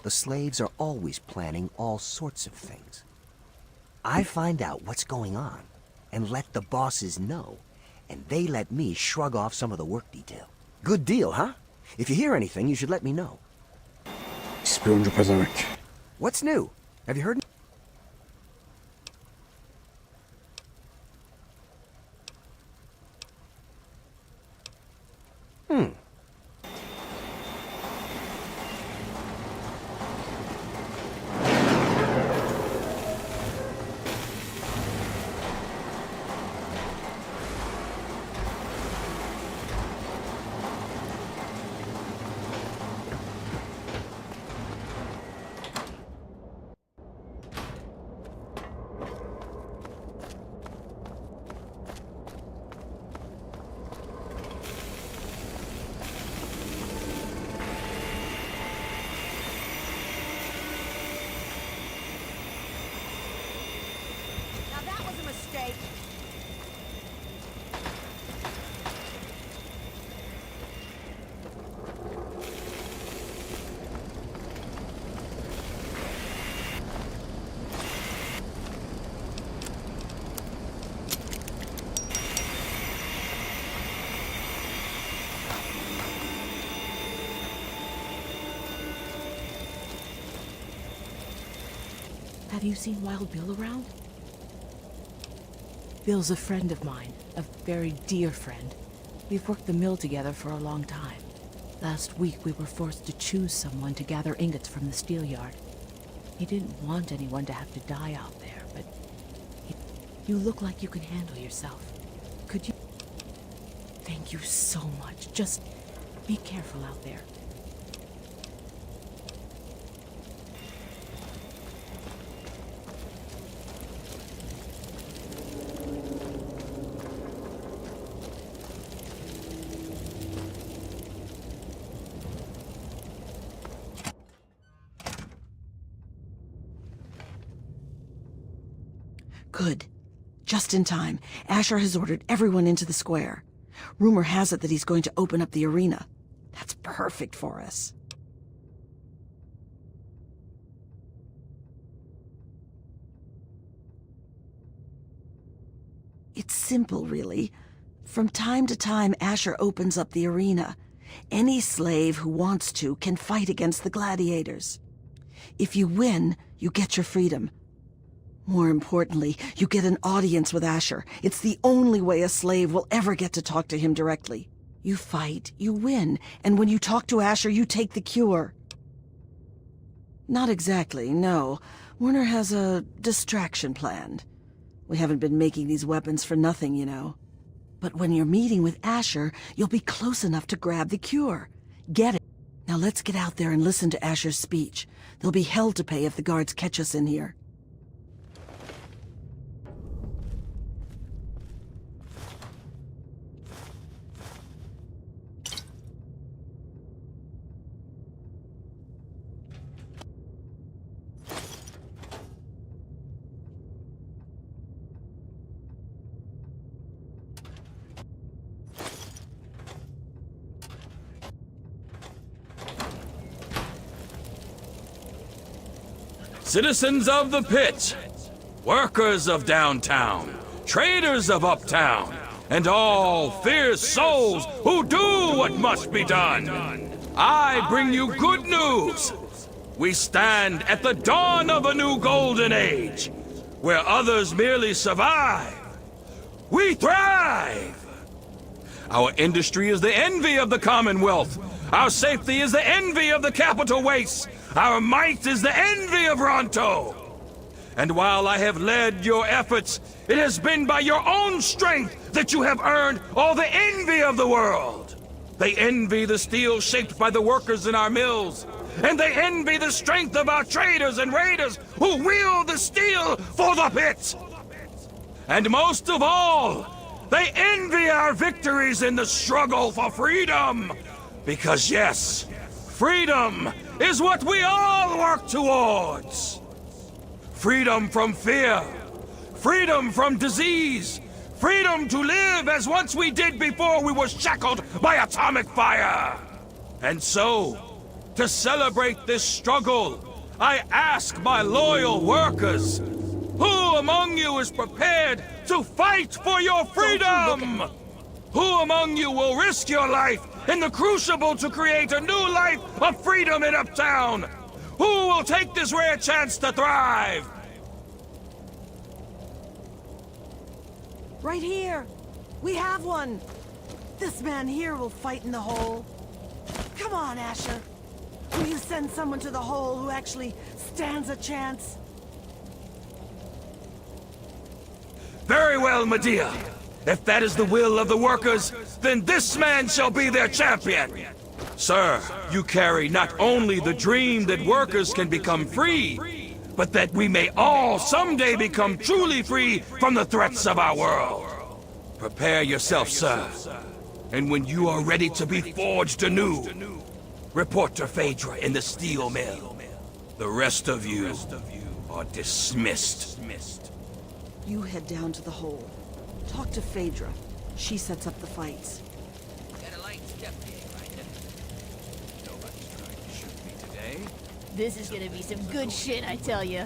The slaves are always planning all sorts of things. I find out what's going on and let the bosses know, and they let me shrug off some of the work detail. Good deal, huh? If you hear anything, you should let me know. İspiyoncu pezevenk. What's new? Have you heard? Have you seen Wild Bill around? Bill's a friend of mine, a very dear friend. We've worked the mill together for a long time. Last week we were forced to choose someone to gather ingots from the steel yard. He didn't want anyone to have to die out there, but you look like you can handle yourself. Could you? Thank you so much. Just be careful out there. Good. Just in time. Asher has ordered everyone into the square. Rumor has it that he's going to open up the arena. That's perfect for us. It's simple, really. From time to time, Asher opens up the arena. Any slave who wants to can fight against the gladiators. If you win, you get your freedom. More importantly, you get an audience with Asher. It's the only way a slave will ever get to talk to him directly. You fight, you win, and when you talk to Asher, you take the cure. Not exactly, no. Werner has a distraction planned. We haven't been making these weapons for nothing, you know. But when you're meeting with Asher, you'll be close enough to grab the cure. Get it. Now let's get out there and listen to Asher's speech. There'll be hell to pay if the guards catch us in here. Citizens of the pit, workers of downtown, traders of uptown, and all fierce souls who do what must be done, I bring you good news. We stand at the dawn of a new golden age, where others merely survive. We thrive! Our industry is the envy of the Commonwealth. Our safety is the envy of the capital wastes. Our might is the envy of Ronto. And while I have led your efforts, it has been by your own strength that you have earned all the envy of the world. They envy the steel shaped by the workers in our mills. And they envy the strength of our traders and raiders who wield the steel for the pit. And most of all, they envy our victories in the struggle for freedom. Because yes, freedom is what we all work towards. Freedom from fear, freedom from disease, freedom to live as once we did before we were shackled by atomic fire. And so, to celebrate this struggle, I ask my loyal workers, who among you is prepared to fight for your freedom? Who among you will risk your life in the crucible to create a new life of freedom in Uptown? Who will take this rare chance to thrive? Right here. We have one. This man here will fight in the hole. Come on, Asher. Will you send someone to the hole who actually stands a chance? Very well, Medea. If that is the will of the workers, then this man shall be their champion. Sir, you carry not only the dream that workers can become free, but that we may all someday become truly free from the threats of our world. Prepare yourself, sir. And when you are ready to be forged anew, report to Phaedra in the steel mill. The rest of you are dismissed. You head down to the hole. Talk to Phaedra. She sets up the fights. Got a light step here, Ryder. Nobody's trying to shoot me today. This is gonna be some good shit, I tell you.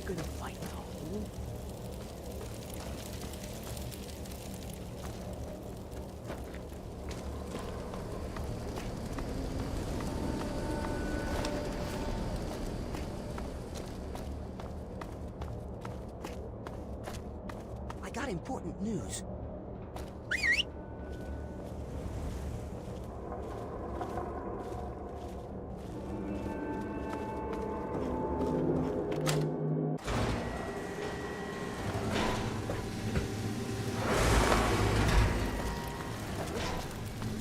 You're gonna fight the whole... I got important news.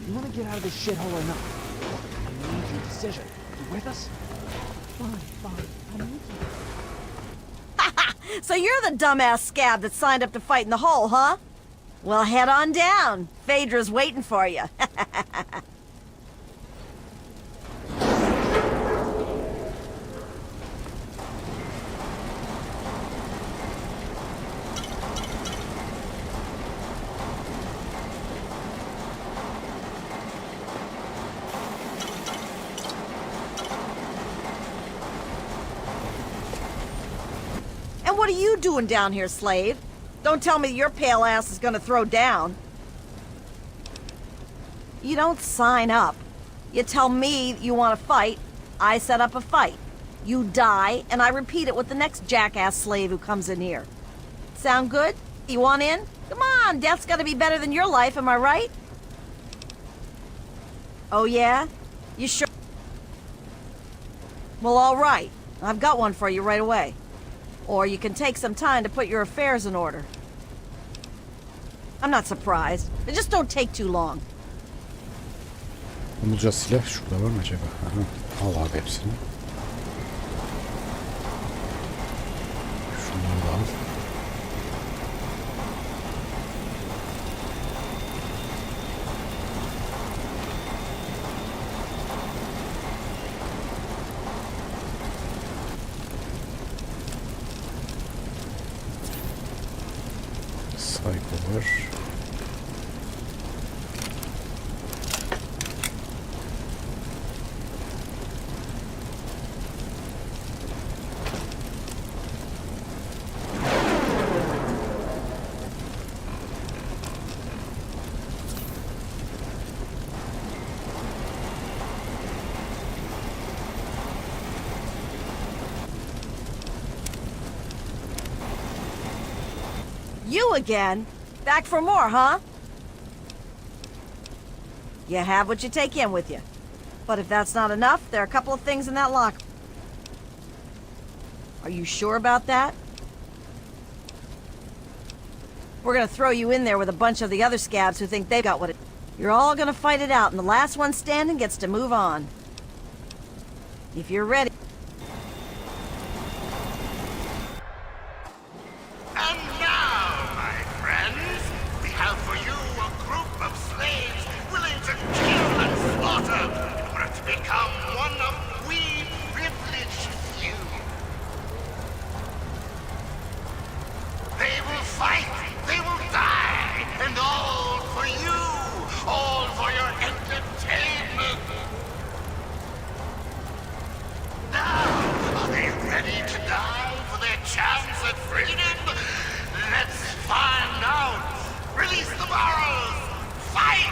You want to get out of this shithole or not? I need your decision. You with us? Fine, I'm with you. So you're the dumbass scab that signed up to fight in the hole, huh? Well, head on down. Phaedra's waiting for you. And what are you doing down here, slave? Don't tell me your pale ass is gonna throw down. You don't sign up. You tell me you want to fight, I set up a fight. You die, and I repeat it with the next jackass slave who comes in here. Sound good? You want in? Come on, death's gotta be better than your life, am I right? Oh yeah? You sure? Well, all right. I've got one for you right away. Or you can take some time to put your affairs in order. I'm not surprised. But just don't take too long. Umulacağız silah şurada var mı acaba? Aha. Al abi hepsini. Şunları da al. Sayfalar. You again? Back for more, huh? You have what you take in with you. But if that's not enough, there are a couple of things in that locker. Are you sure about that? We're gonna throw you in there with a bunch of the other scabs who think they've got what it... You're all gonna fight it out, and the last one standing gets to move on. If you're ready... And now, my friends, we have for you a group of slaves willing to kill and slaughter in order to become one of we privileged few. They will fight, they will die, and all for you, all for your entertainment. Now, are they ready to die for their chance at freedom? Let's find out! Release the barrels! Fight!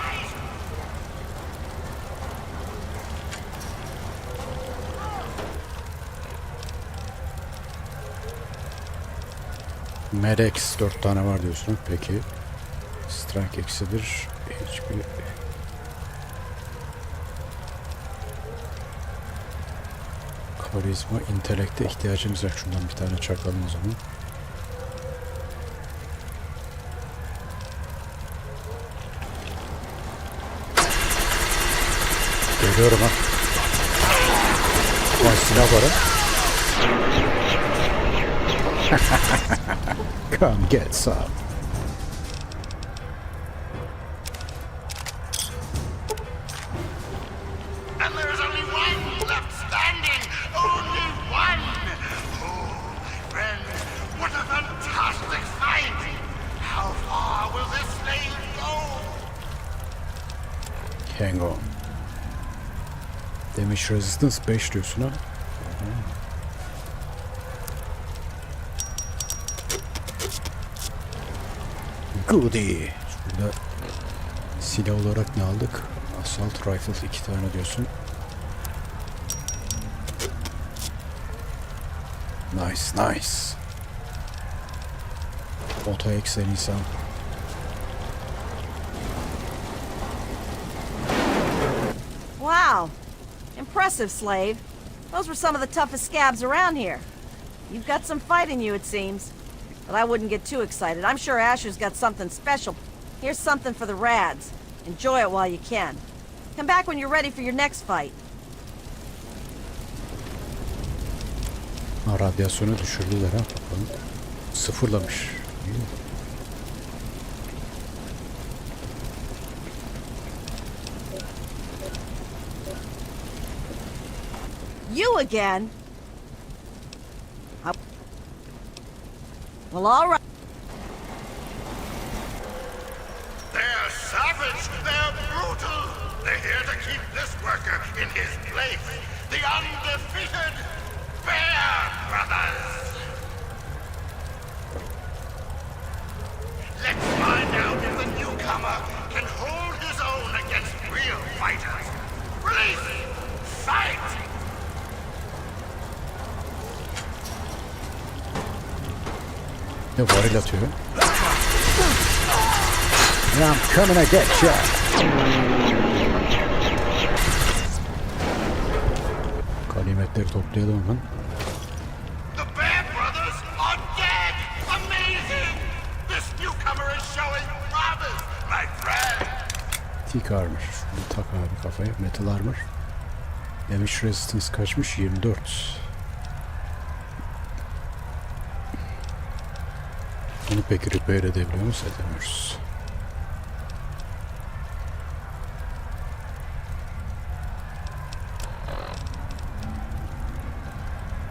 Medex 4 tane var diyorsun. Peki. Strike eksidir. Hiçbir... Karizma, intelekte ihtiyacımız var. Şundan bir tane çakalım o zaman. Geliyorum ha. Vay silah var ha. Come get some. And there's only one left standing! Only one! Oh, my friends, what a fantastic fight! How far will this slave go? Hang on. Damage resistance 5 diyorsun ha. Goody. Burada silah olarak ne aldık? Assault rifle 2 tane diyorsun. Nice, nice. Ota eksen insan. Wow. Impressive, slave. Those were some of the toughest scabs around here. You've got some fight in you, it seems. But I wouldn't get too excited. I'm sure Asher's got something special. Here's something for the rads. Enjoy it while you can. Come back when you're ready for your next fight. Ha, radyasyonu düşürdüler ha. Bakalım. Sıfırlamış. İyi. You again? Well, all right. They're savage, they're brutal. They're here to keep this worker in his place. The undefeated Bear Brothers. Let's find out if the newcomer can hold his own against real fighters. Release! Fight! Ne varil atıyor. I'm coming to get ya. Ganimetleri toplayalım hemen. The Bear Brothers are dead! Amazing! This newcomer is showing promise, my friend! Thick armor. Şunu tak abi kafaya. Metal armor. Damage resistance kaçmış? 24. Bunu peki repair edebiliyor muyuz? Edemiyoruz.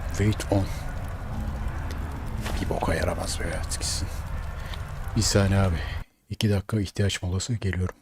Wait on. Bir boka yaramaz böyle etkisi. Bir saniye abi. 2 dakika ihtiyaç molası, geliyorum.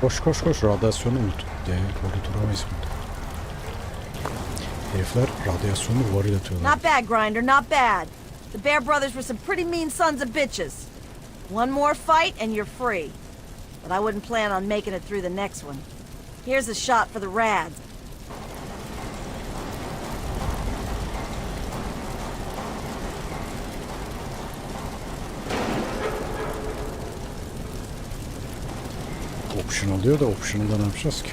Koş koş koş, radyasyonu unut. Böyle duramayız bunda. Herifler radyasyonu varil atıyorlar. Not bad, Grinder, not bad. The Bear Brothers were some pretty mean sons of bitches. One more fight and you're free. but I wouldn't plan on making it through the next one. Here's a shot for the rads. Option oluyor da option'da ne yapacağız ki?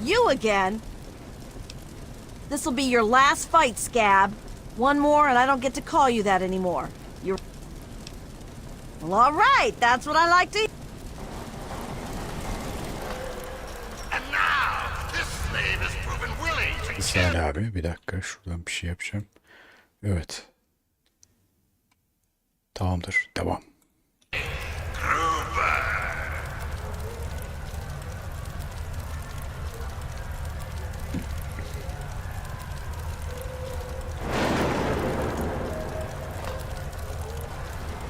You again? This'll be your last fight, Scab. One more and I don't get to call you that anymore. You're... Well, all right. That's what I like to... And now, this slave has proven willing to Bir saniye abi, bir dakika. Şuradan bir şey yapacağım. Evet. Tamamdır. Devam.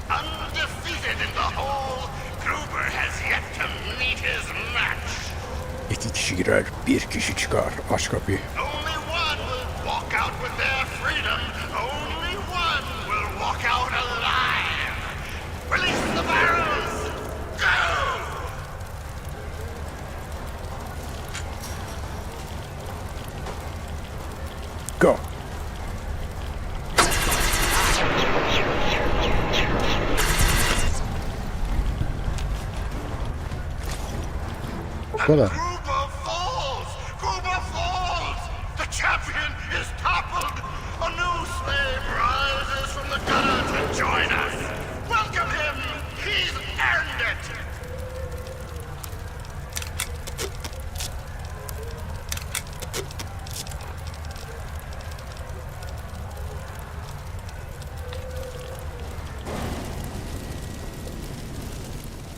Undefeated in the whole, Gruber has yet to meet his match. 2 kişi girer, 1 kişi çıkar. Aç kapıyı. Only one will walk out with their freedom. Only one will walk out alive. Release the barrels. Go! Go. Bu kadar. Gruber falls! Gruber falls! The champion is toppled! A new slave rises from the gutter to join us! Welcome him! He's earned it!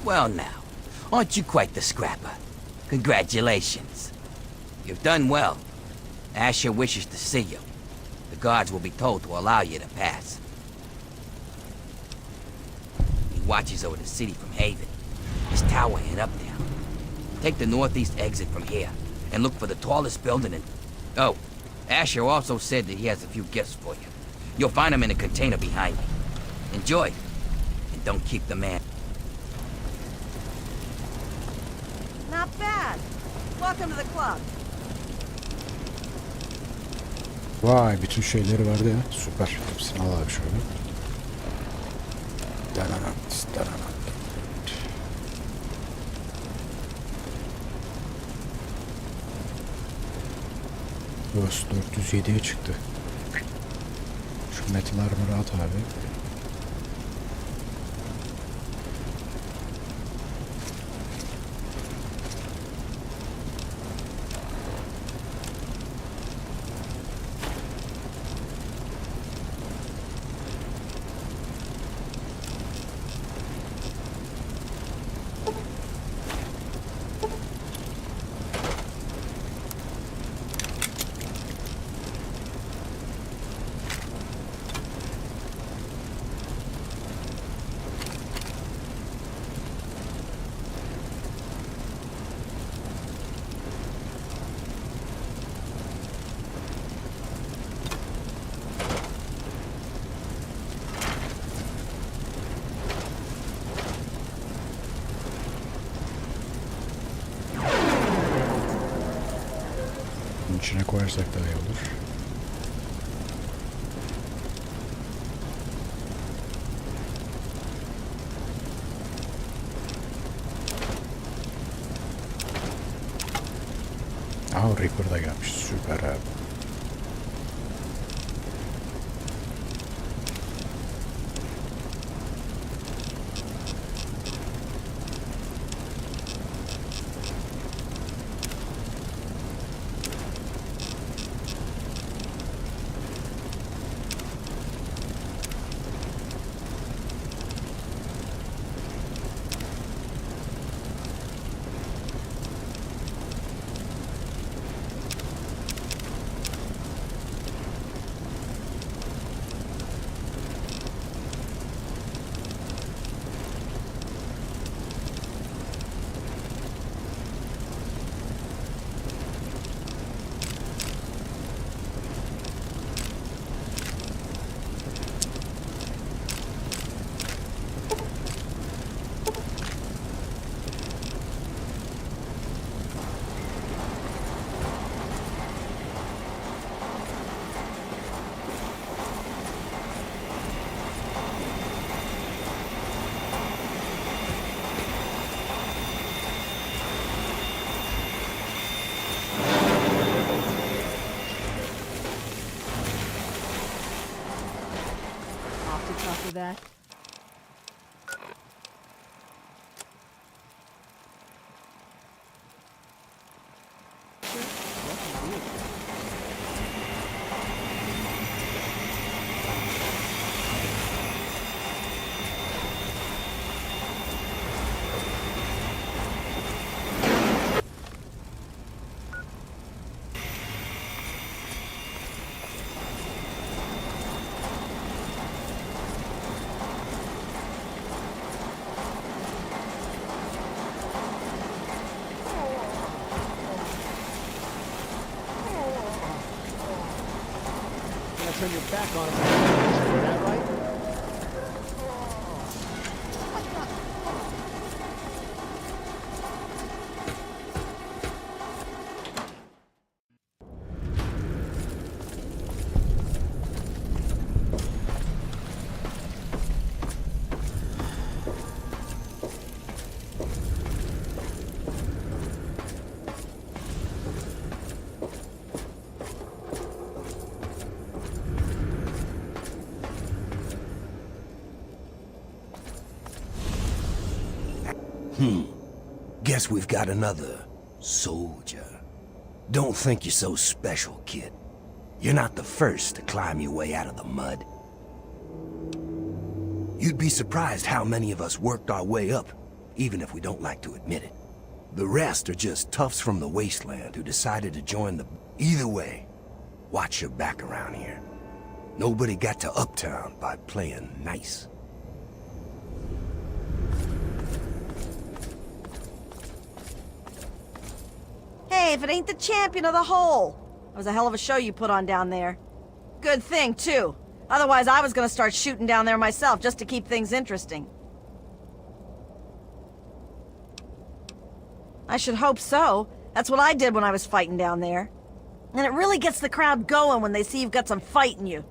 Well now, aren't you quite the scrapper? Congratulations. You've done well. Asher wishes to see you. The guards will be told to allow you to pass. He watches over the city from Haven. His tower and Uptown. Take the northeast exit from here, and look for the tallest building in... Oh, Asher also said that he has a few gifts for you. You'll find them in a container behind me. Enjoy, and don't keep the man... Not bad. Welcome to the club. Vay, bütün şeyleri verdi ya. Süper. Hepsini al abi şöyle. Dananat, dananat. Burası 407'ye çıktı. Şu metal armor'ı at abi. Bunun içine koyarsak daha iyi olur. Aha, Reaper da gelmiş. Süper abi. Copy that. Turn your back on us. Is that right? Guess we've got another soldier. Don't think you're so special, kid. You're not the first to climb your way out of the mud. You'd be surprised how many of us worked our way up, even if we don't like to admit it. The rest are just toughs from the wasteland who decided to join the... Either way, watch your back around here. Nobody got to Uptown by playing nice. Hey, if it ain't the champion of the hole! That was a hell of a show you put on down there. Good thing, too. Otherwise, I was gonna start shooting down there myself just to keep things interesting. I should hope so. That's what I did when I was fighting down there. And it really gets the crowd going when they see you've got some fight in you.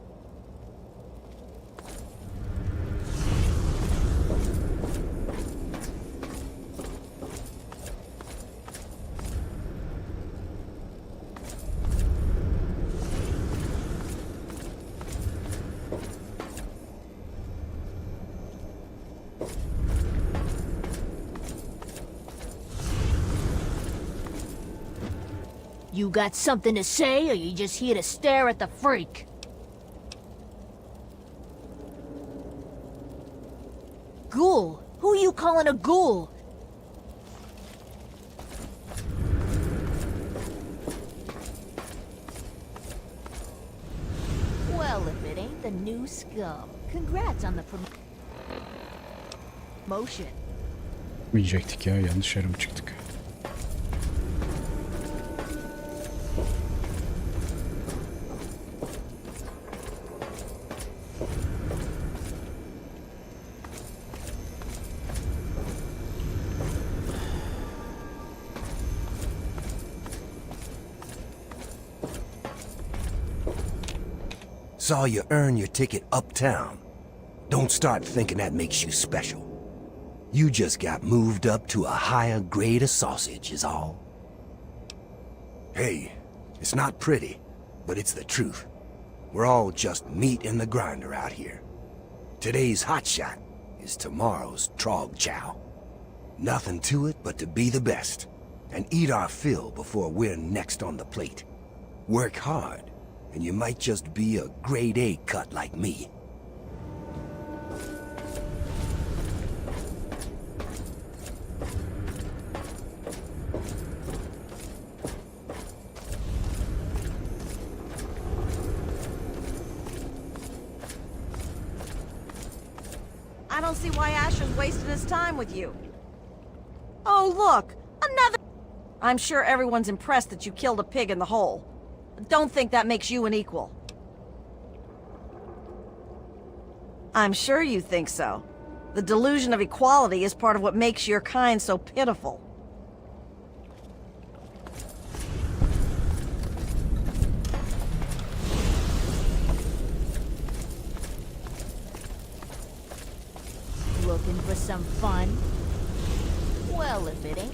You got something to say, or you just here to stare at the freak? Ghoul? Who you calling a ghoul? Well, if it ain't the new scum. Congrats on the promotion. Yiyecektik ya, yanlış yere mi çıktık? Saw you earn your ticket uptown. Don't start thinking that makes you special. You just got moved up to a higher grade of sausage is all. Hey, it's not pretty, but it's the truth. We're all just meat in the grinder out here. Today's hotshot is tomorrow's trog chow. Nothing to it but to be the best, and eat our fill before we're next on the plate. Work hard, and you might just be a grade A cut like me. I don't see why Asher's wasting his time with you. Oh, look! Another... I'm sure everyone's impressed that you killed a pig in the hole. Don't think that makes you an equal. I'm sure you think so. The delusion of equality is part of what makes your kind so pitiful. Looking for some fun? Well, if it ain't...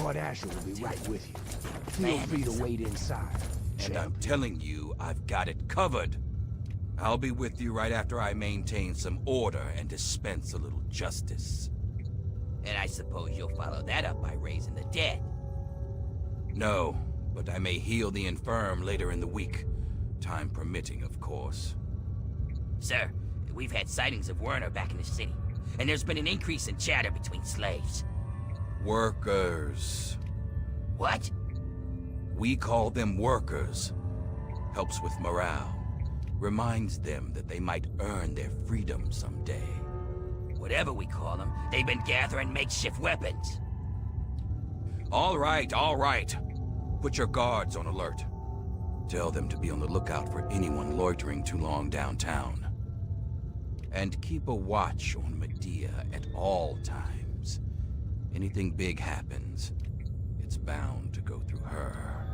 Lord Asher will be right with you. Feel free to wait inside. And I'm telling you, I've got it covered. I'll be with you right after I maintain some order and dispense a little justice. And I suppose you'll follow that up by raising the dead. No, but I may heal the infirm later in the week. Time permitting, of course. Sir, we've had sightings of Werner back in the city, and there's been an increase in chatter between slaves. Workers. What? We call them workers. Helps with morale. Reminds them that they might earn their freedom someday. Whatever we call them, they've been gathering makeshift weapons. All right, all right. Put your guards on alert. Tell them to be on the lookout for anyone loitering too long downtown. And keep a watch on Medea at all times. Anything big happens, it's bound to go through her.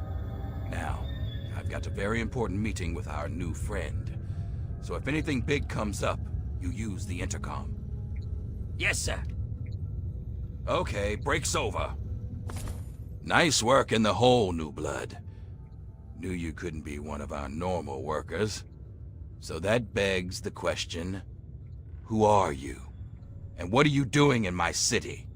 Now, I've got a very important meeting with our new friend. So if anything big comes up, you use the intercom. Yes, sir. Okay, break's over. Nice work in the hole, new blood. Knew you couldn't be one of our normal workers. So that begs the question, who are you? And what are you doing in my city?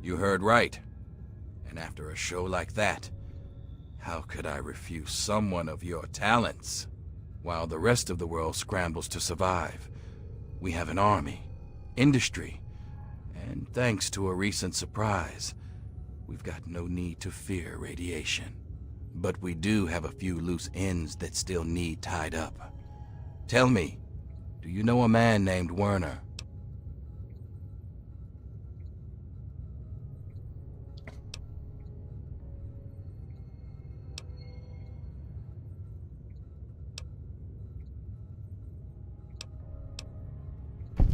You heard right. And after a show like that, how could I refuse someone of your talents? While the rest of the world scrambles to survive, we have an army, industry, and thanks to a recent surprise, we've got no need to fear radiation. But we do have a few loose ends that still need tied up. Tell me, do you know a man named Werner?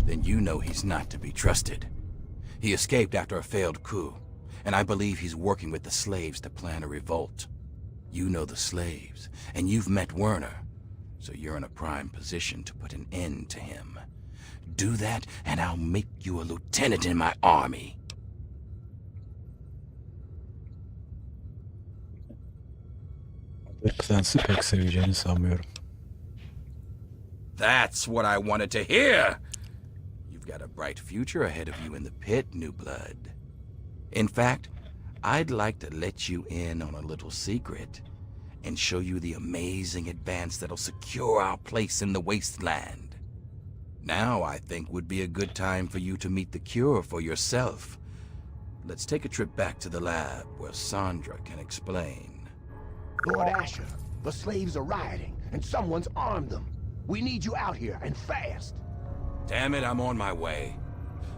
Then you know he's not to be trusted. He escaped after a failed coup, and I believe he's working with the slaves to plan a revolt. You know the slaves, and you've met Werner, so you're in a prime position to put an end to him. Do that, and I'll make you a lieutenant in my army. Kızansı pek seveceğini sanmıyorum. That's what I wanted to hear! You've got a bright future ahead of you in the pit, new blood. In fact, I'd like to let you in on a little secret and show you the amazing advance that'll secure our place in the wasteland. Now, I think, would be a good time for you to meet the cure for yourself. Let's take a trip back to the lab where Sandra can explain. Lord Asher, the slaves are rioting, and someone's armed them. We need you out here, and fast. Damn it, I'm on my way.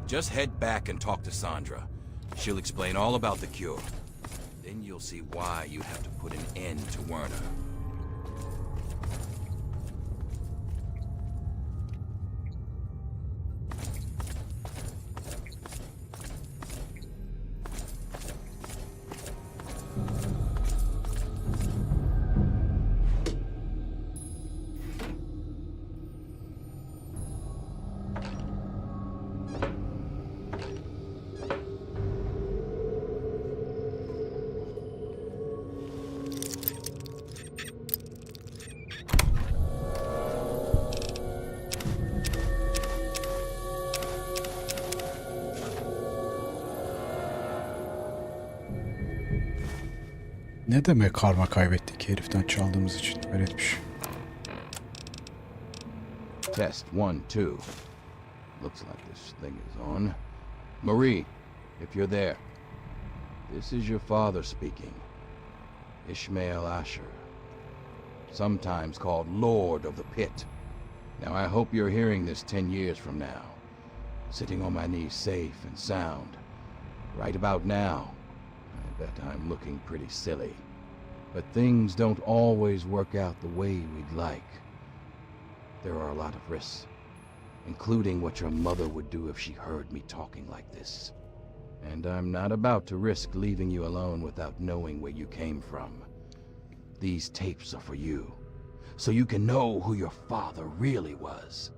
Just head back and talk to Sandra. She'll explain all about the cure. Then you'll see why you have to put an end to Werner. Ne demek karma kaybettik heriften çaldığımız için öğretmiş. Test 1, 2. Looks like this thing is on. Marie, if you're there. This is your father speaking. Ishmael Asher. Sometimes called Lord of the Pit. Now I hope you're hearing this 10 years from now. Sitting on my knees safe and sound. Right about now, I bet I'm looking pretty silly. But things don't always work out the way we'd like. There are a lot of risks, including what your mother would do if she heard me talking like this. And I'm not about to risk leaving you alone without knowing where you came from. These tapes are for you, so you can know who your father really was.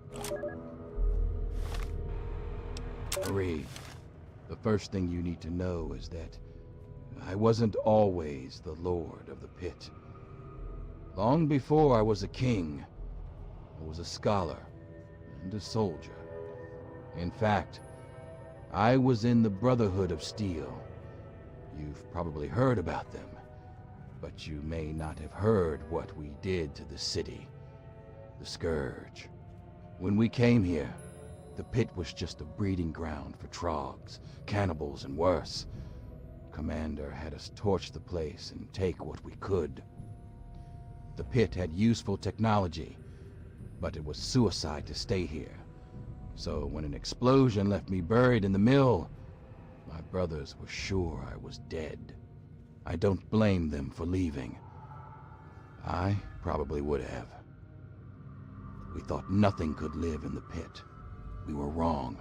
Marie, the first thing you need to know is that I wasn't always the Lord of the Pit. Long before I was a king, I was a scholar and a soldier. In fact, I was in the Brotherhood of Steel. You've probably heard about them, but you may not have heard what we did to the city. The Scourge. When we came here, the Pit was just a breeding ground for trogs, cannibals, and worse. Commander had us torch the place and take what we could. The Pit had useful technology, but it was suicide to stay here. So when an explosion left me buried in the mill, my brothers were sure I was dead. I don't blame them for leaving. I probably would have. We thought nothing could live in the Pit. We were wrong.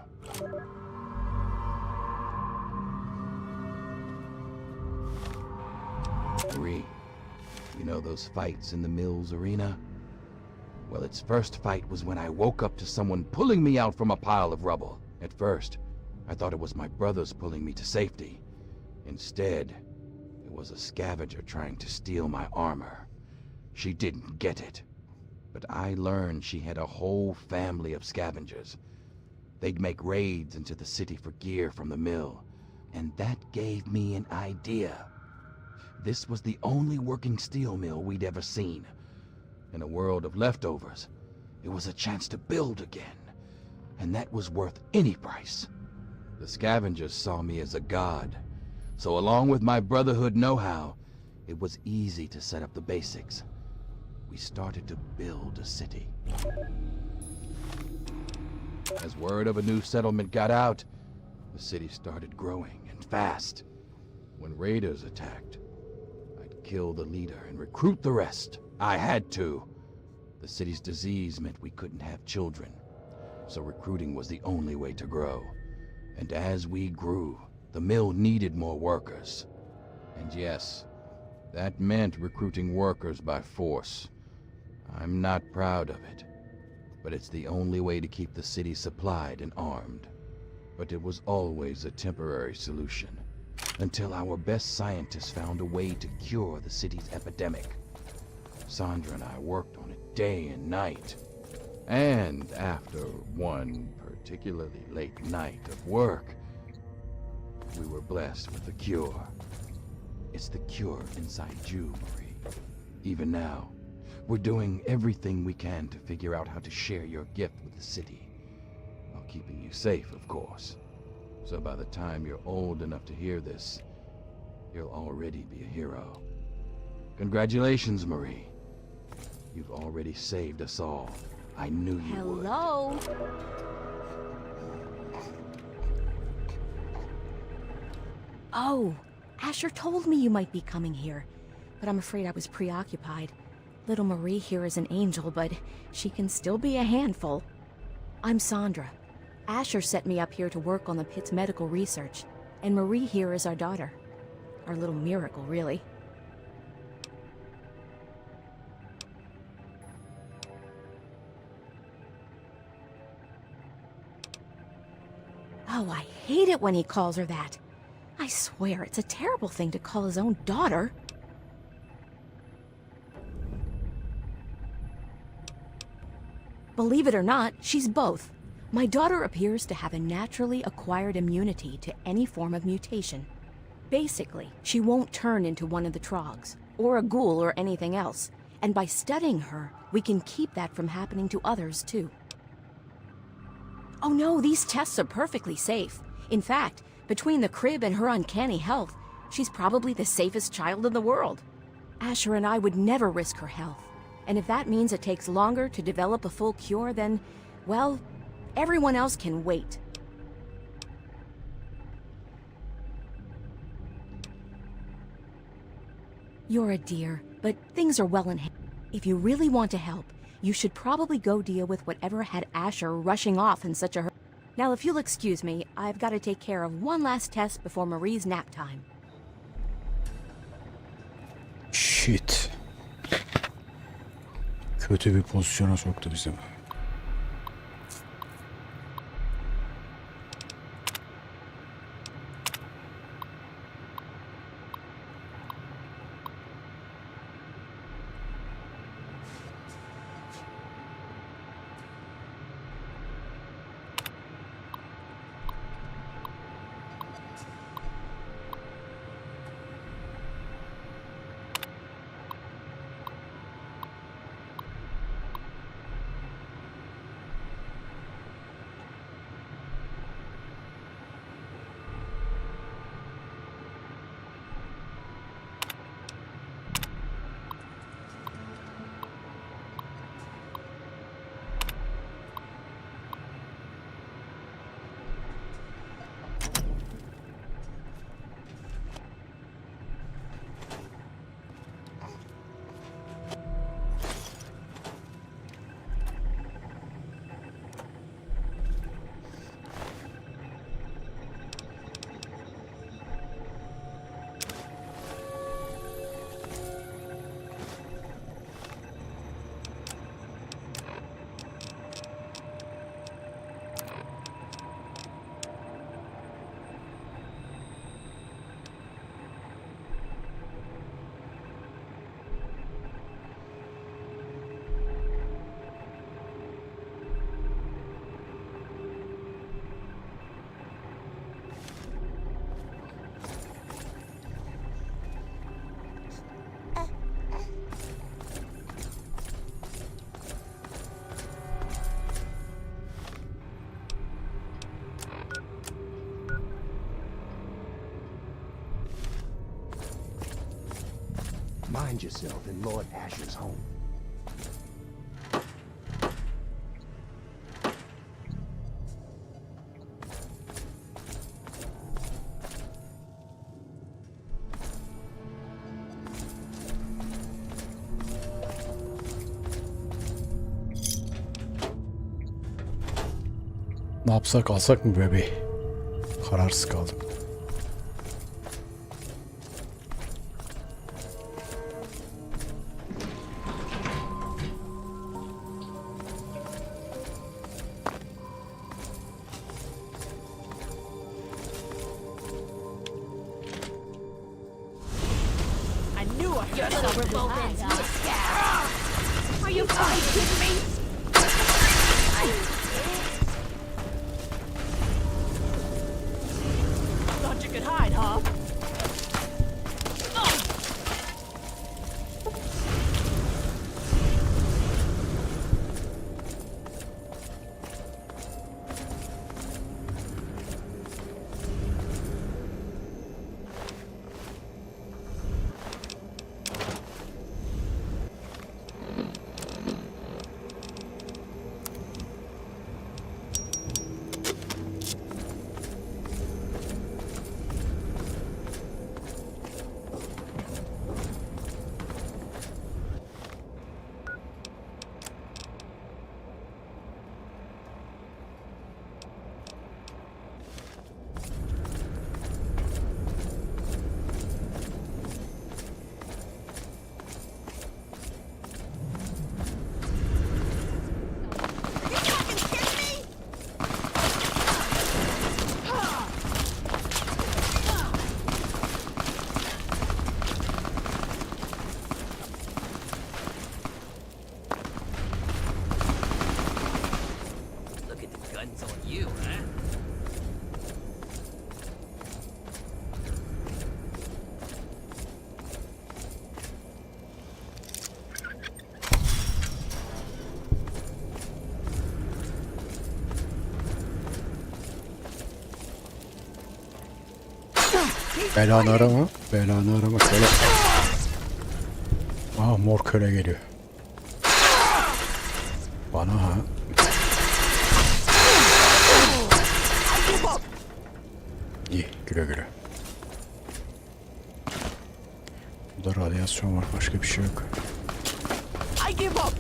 Marie, you know those fights in the mill's arena? Well, its first fight was when I woke up to someone pulling me out from a pile of rubble. At first, I thought it was my brothers pulling me to safety. Instead, it was a scavenger trying to steal my armor. She didn't get it, but I learned she had a whole family of scavengers. They'd make raids into the city for gear from the mill, and that gave me an idea. This was the only working steel mill we'd ever seen. In a world of leftovers, it was a chance to build again, and that was worth any price. The scavengers saw me as a god, so along with my Brotherhood know-how, it was easy to set up the basics. We started to build a city. As word of a new settlement got out, the city started growing, and fast. When raiders attacked, I'd kill the leader and recruit the rest. I had to. The city's disease meant we couldn't have children, so recruiting was the only way to grow. And as we grew, the mill needed more workers. And yes, that meant recruiting workers by force. I'm not proud of it, but it's the only way to keep the city supplied and armed. But it was always a temporary solution, until our best scientists found a way to cure the city's epidemic. Sandra and I worked on it day and night. And after one particularly late night of work, we were blessed with the cure. It's the cure inside you, Marie. Even now, we're doing everything we can to figure out how to share your gift with the city, while keeping you safe, of course. So by the time you're old enough to hear this, you'll already be a hero. Congratulations, Marie. You've already saved us all. I knew you would. Hello? Oh, Asher told me you might be coming here, but I'm afraid I was preoccupied. Little Marie here is an angel, but she can still be a handful. I'm Sandra. Asher set me up here to work on the Pit's medical research, and Marie here is our daughter. Our little miracle, really. Oh, I hate it when he calls her that. I swear, it's a terrible thing to call his own daughter. Believe it or not, she's both. My daughter appears to have a naturally acquired immunity to any form of mutation. Basically, she won't turn into one of the trogs, or a ghoul or anything else. And by studying her, we can keep that from happening to others, too. Oh no, these tests are perfectly safe. In fact, between the crib and her uncanny health, she's probably the safest child in the world. Asher and I would never risk her health. And if that means it takes longer to develop a full cure, then, well, everyone else can wait. You're a dear, but things are well in hand. If you really want to help, you should probably go deal with whatever had Asher rushing off in such a hurry. Now, if you'll excuse me, I've got to take care of one last test before Marie's nap time. Shit. Kötü bir pozisyona soktu bizi. Mind yourself in Lord Asher's home. Ne yapsak, alsak mı bebeği? Kararsız kaldım. Are you fucking kidding me? Thought you could hide, huh? Belanı arama. Belanı arama. Şöyle. Ah, mor köle geliyor. Bana ha. İyi, güle güle. Burada radyasyon var, başka bir şey yok. I give up.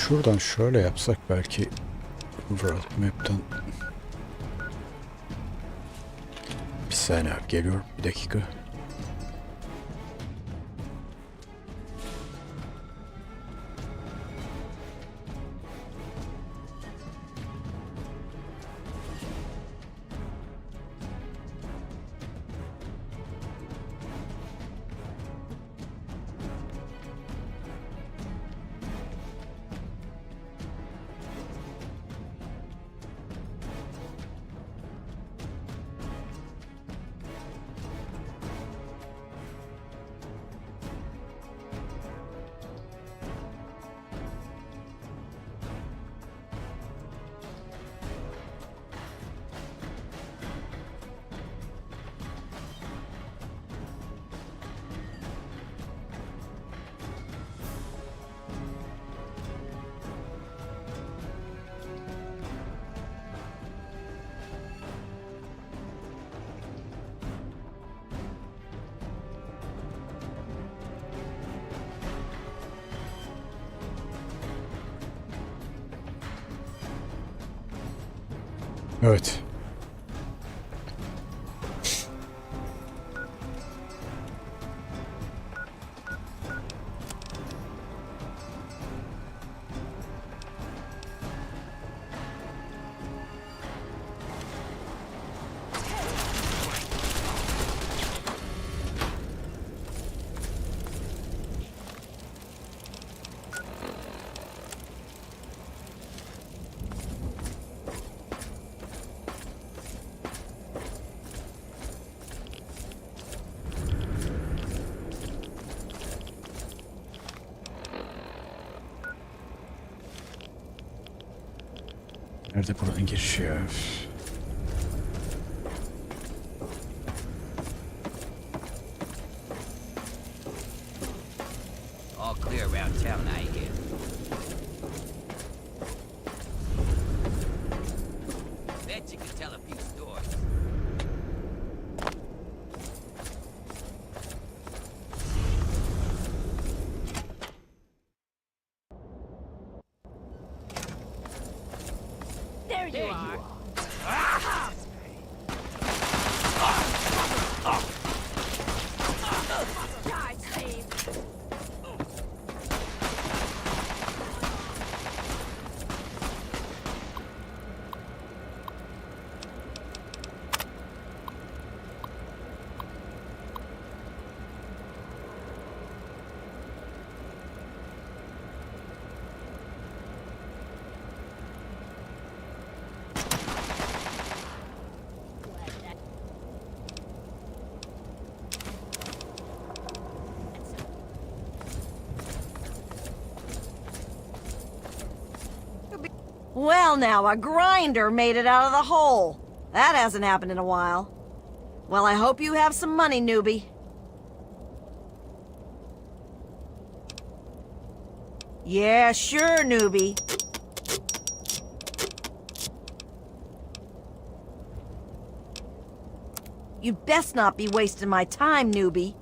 Şuradan şöyle yapsak belki World Map'ten. Bir saniye abi, geliyorum, bir dakika. Evet. Nerede buranın girişi ya? All clear around town, I hear. Bet you can tell a few stories. There you are. Die, slave. Well, now, a grinder made it out of the hole. That hasn't happened in a while. Well, I hope you have some money, newbie. Yeah, sure, newbie. You'd best not be wasting my time, newbie.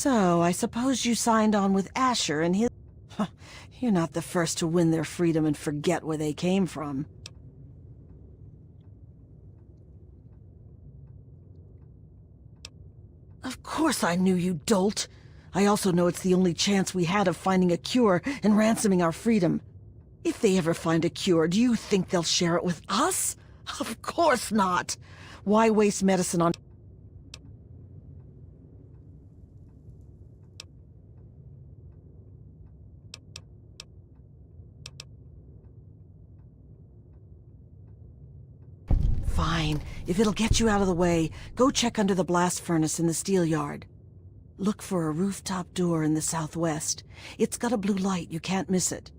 So, I suppose you signed on with Asher and his... You're not the first to win their freedom and forget where they came from. Of course I knew you, dolt. I also know it's the only chance we had of finding a cure and ransoming our freedom. If they ever find a cure, do you think they'll share it with us? Of course not. Why waste medicine on... Fine. If it'll get you out of the way, go check under the blast furnace in the steel yard. Look for a rooftop door in the southwest. It's got a blue light, you can't miss it.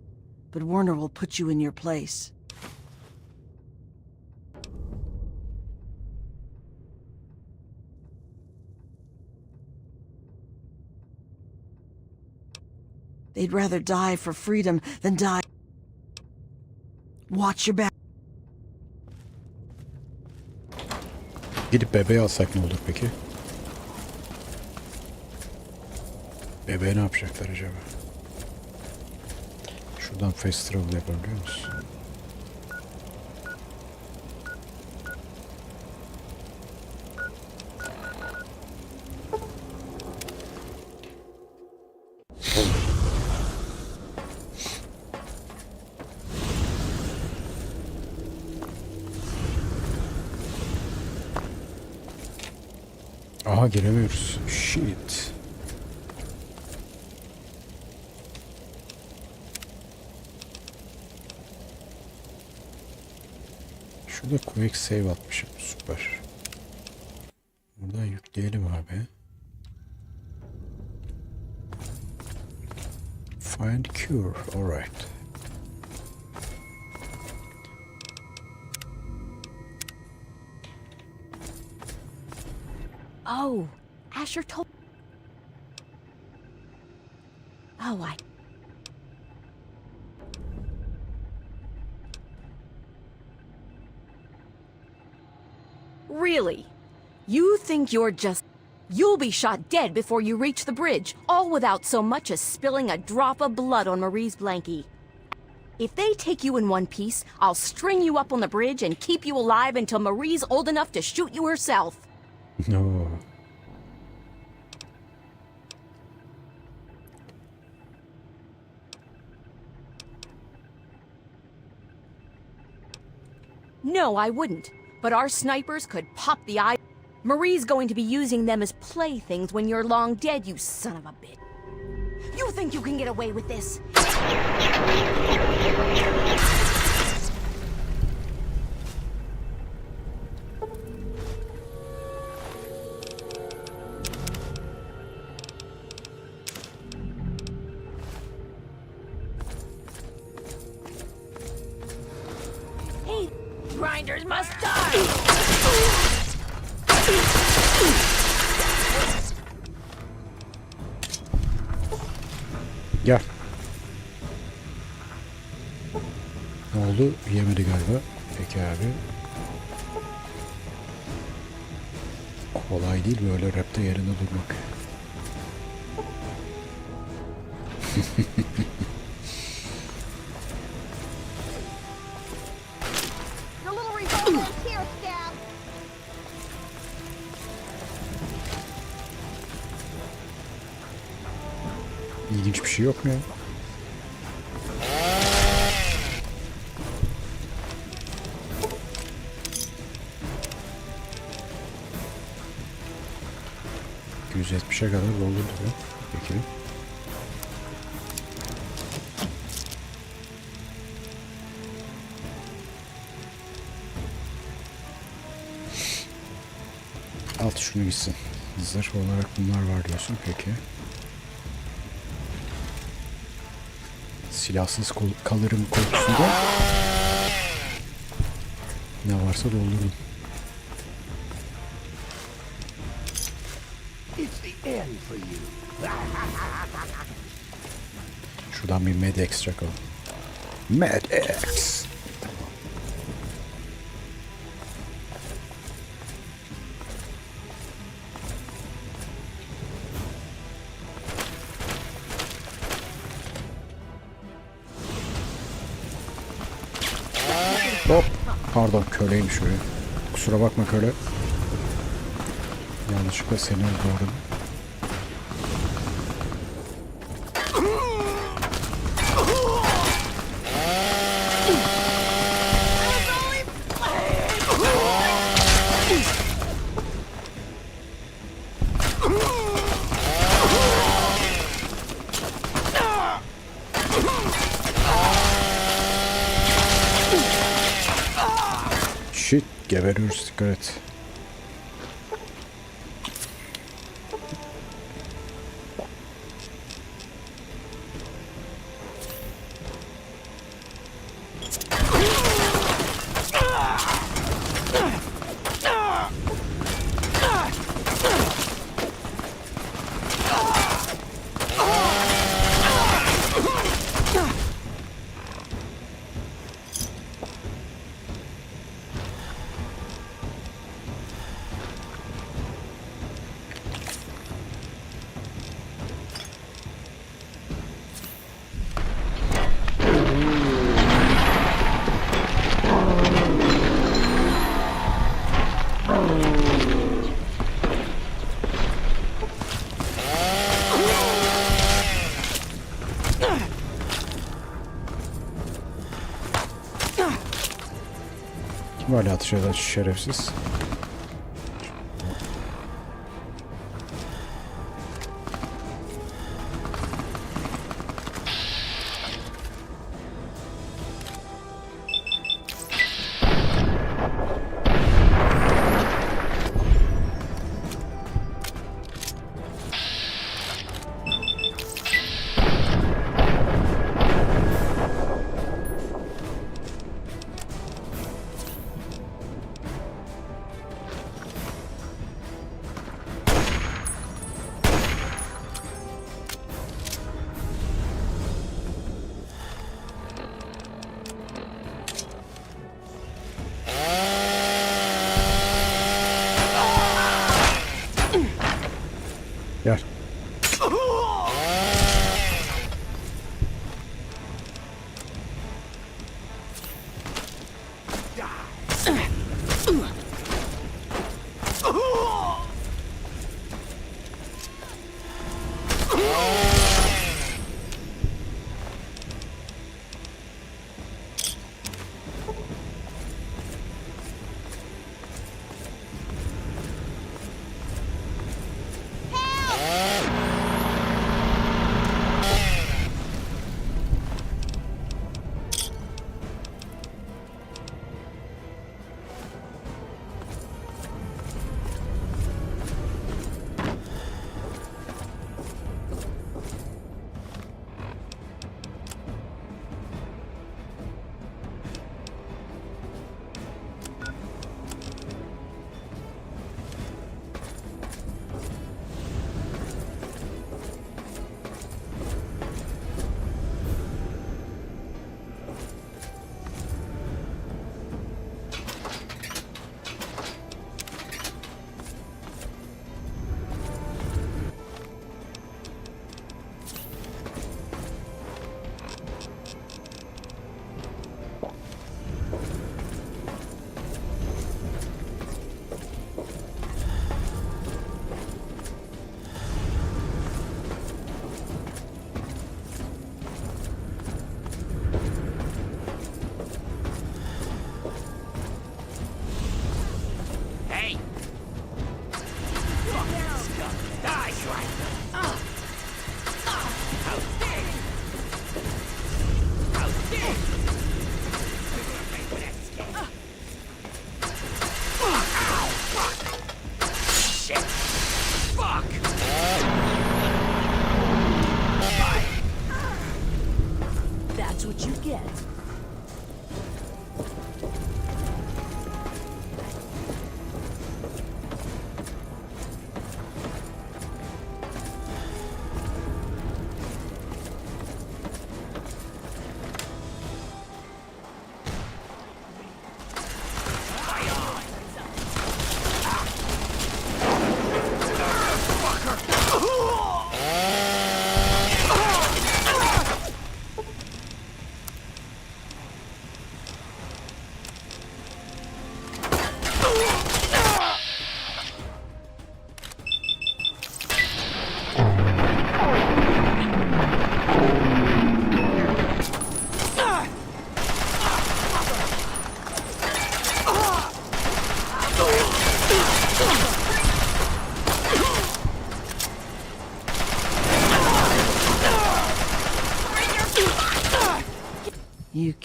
But Warner will put you in your place. They'd rather die for freedom than die. Watch your back. Gidip bebeği alsak ne olur peki? Bebeğe ne yapacaklar acaba? Şuradan fast travel yapabiliyor musun? Aha giremiyoruz. Shit. Şurada quick save atmışım. Süper. Buradan yükleyelim abi. Find cure. Alright. Oh, Asher told... Oh, Really? You think you're just... You'll be shot dead before you reach the bridge, all without so much as spilling a drop of blood on Marie's blankie. If they take you in one piece, I'll string you up on the bridge and keep you alive until Marie's old enough to shoot you herself. No. No, I wouldn't. But our snipers could pop the eye. Marie's going to be using them as playthings when you're long dead, you son of a bitch. You think you can get away with this? Hey, grinders must die! Gel. Ne oldu? Yemedi galiba. Peki abi. Kolay değil böyle rapte yerinde durmak. İlginç bir şey yok mu ya? %70'e kadar doldurdu bu. Peki. Alt şunu gitsin. Zırh olarak bunlar var diyorsun. Peki. Silahsız kalırım korkusunda ne varsa doldurun. Şuradan bir Med-X çakalım. Med-X. Pardon, köleymiş o ya. Kusura bakma köle. Yanlışlıkla seni doğradım. Shit, geberiyoruz, dikkat et. Kim hala atış eden şerefsiz? Gel.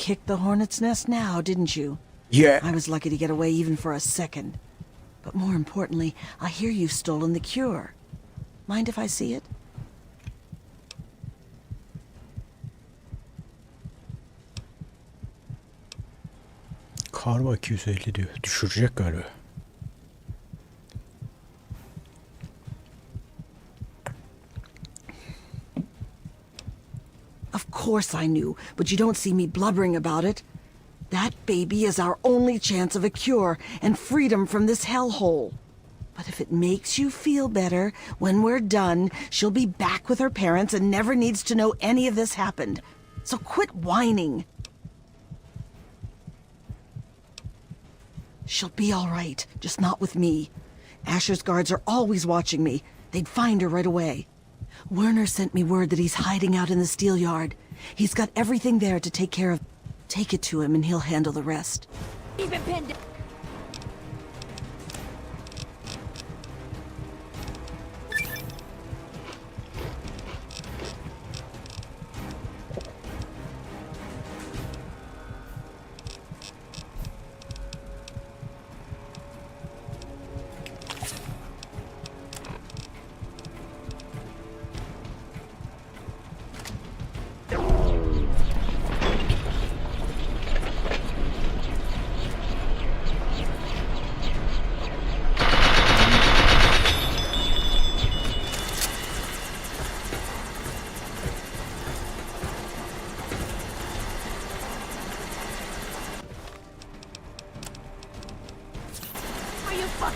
kicked the hornet's nest now, didn't you? Yeah. I was lucky to get away even for a second. But more importantly, I hear you've stolen the cure. Mind if I see it? Karma 250 diyor. Düşürecek galiba. Of course I knew, but you don't see me blubbering about it. That baby is our only chance of a cure and freedom from this hellhole. But if it makes you feel better, when we're done, she'll be back with her parents and never needs to know any of this happened. So quit whining. She'll be all right, just not with me. Asher's guards are always watching me. They'd find her right away. Werner sent me word that he's hiding out in the steel yard. He's got everything there to take care of. Take it to him and he'll handle the rest. Keep it pinned.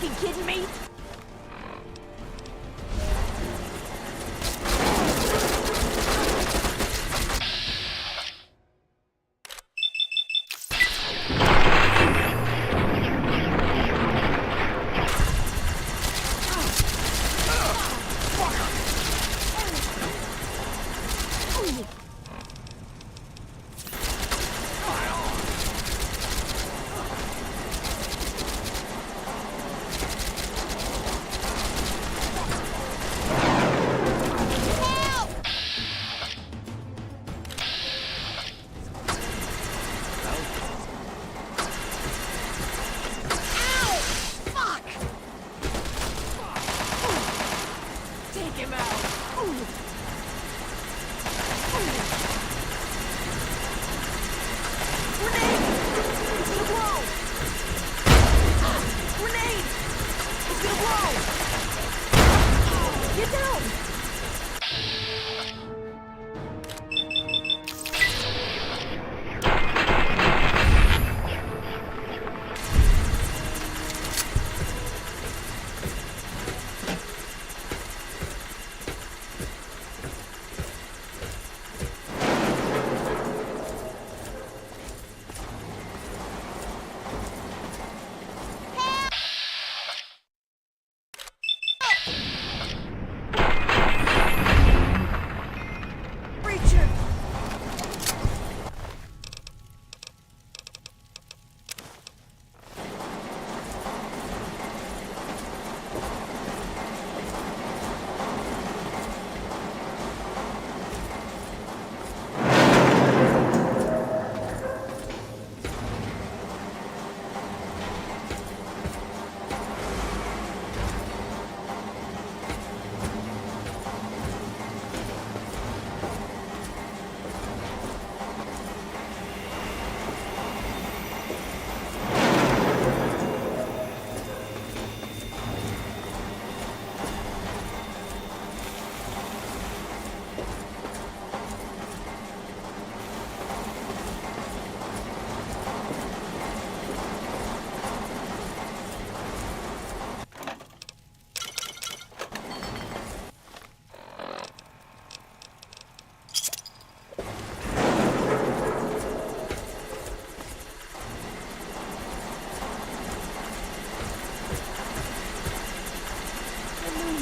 fucking kidding me?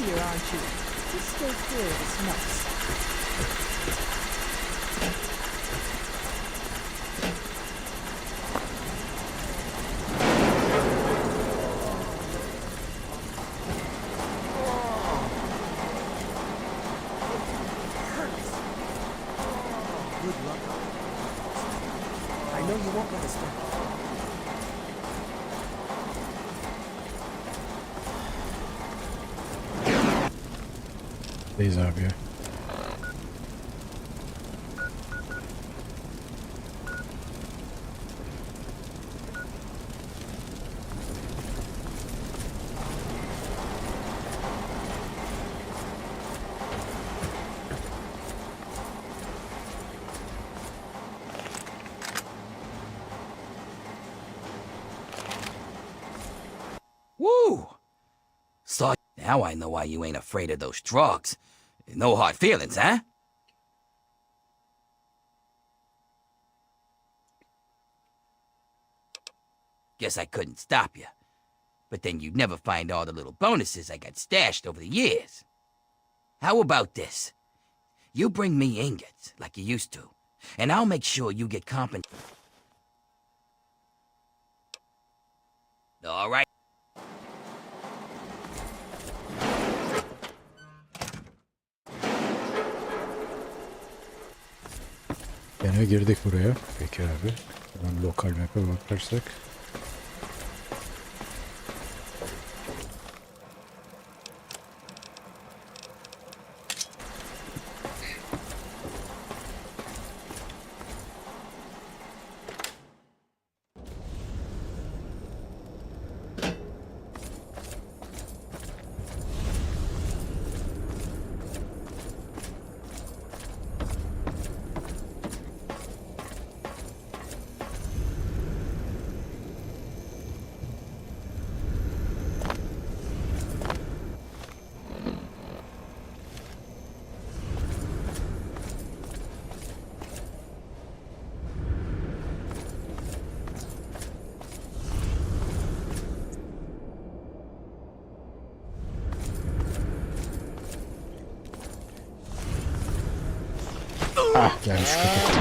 Aren't you? Just stay clear of the smuts. Good luck. I won't let us down. Deyiz abi ya. Woo! So now I know why you ain't afraid of those drugs. No hard feelings, huh? Guess I couldn't stop you. But then you'd never find all the little bonuses I got stashed over the years. How about this? You bring me ingots, like you used to, and I'll make sure you get compensated. All right. Gene girdik buraya. Peki abi. Hemen lokal map'e bakarsak. Ah gelmiş köpek.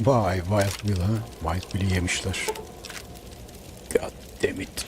Vay Wild Bill ha. Wild Bill'i yemişler. God damn it.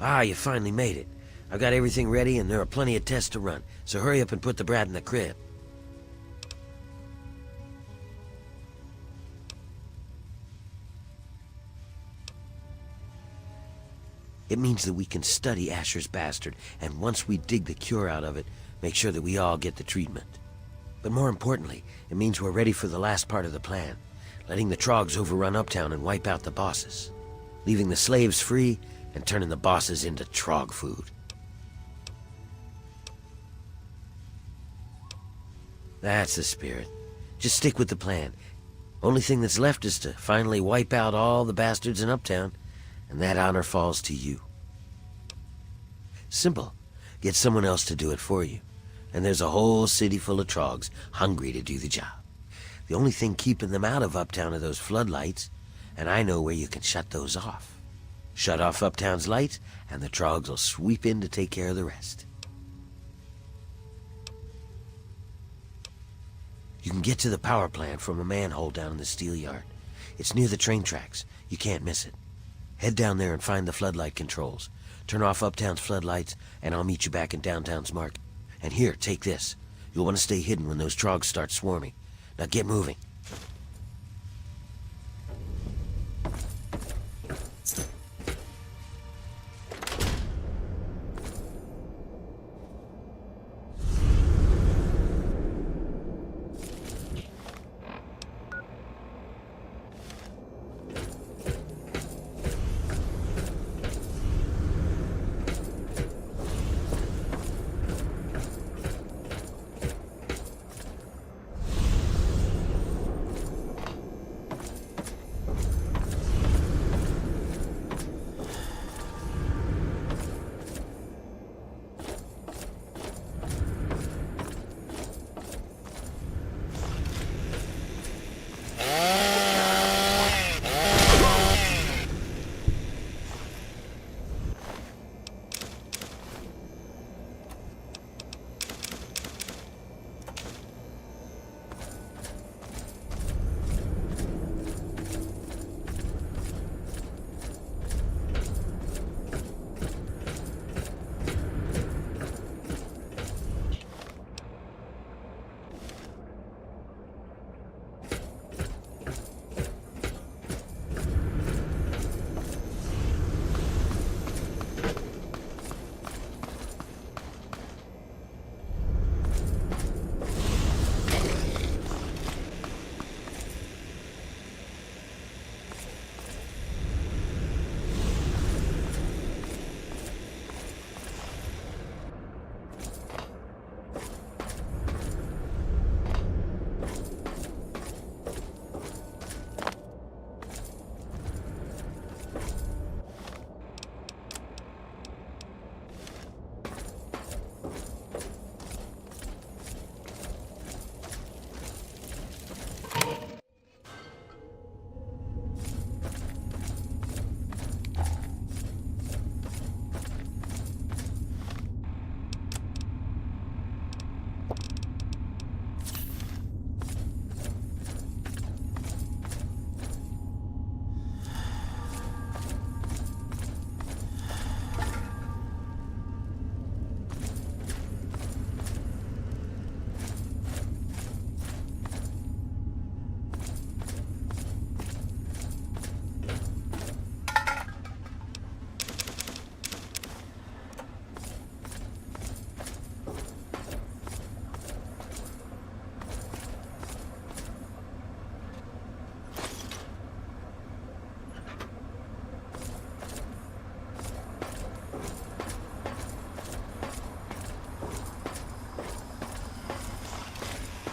Ah, you finally made it. I've got everything ready and there are plenty of tests to run, so hurry up and put the brat in the crib. It means that we can study Asher's bastard, and once we dig the cure out of it, make sure that we all get the treatment. But more importantly, it means we're ready for the last part of the plan, letting the Trogs overrun Uptown and wipe out the bosses, leaving the slaves free and turning the bosses into Trog food. That's the spirit. Just stick with the plan. Only thing that's left is to finally wipe out all the bastards in Uptown, and that honor falls to you. Simple. Get someone else to do it for you. And there's a whole city full of Trogs hungry to do the job. The only thing keeping them out of Uptown are those floodlights, and I know where you can shut those off. Shut off Uptown's lights, and the Trogs will sweep in to take care of the rest. You can get to the power plant from a manhole down in the steel yard. It's near the train tracks. You can't miss it. Head down there and find the floodlight controls. Turn off Uptown's floodlights, and I'll meet you back in downtown's market. And here, take this. You'll want to stay hidden when those Trogs start swarming. Now get moving.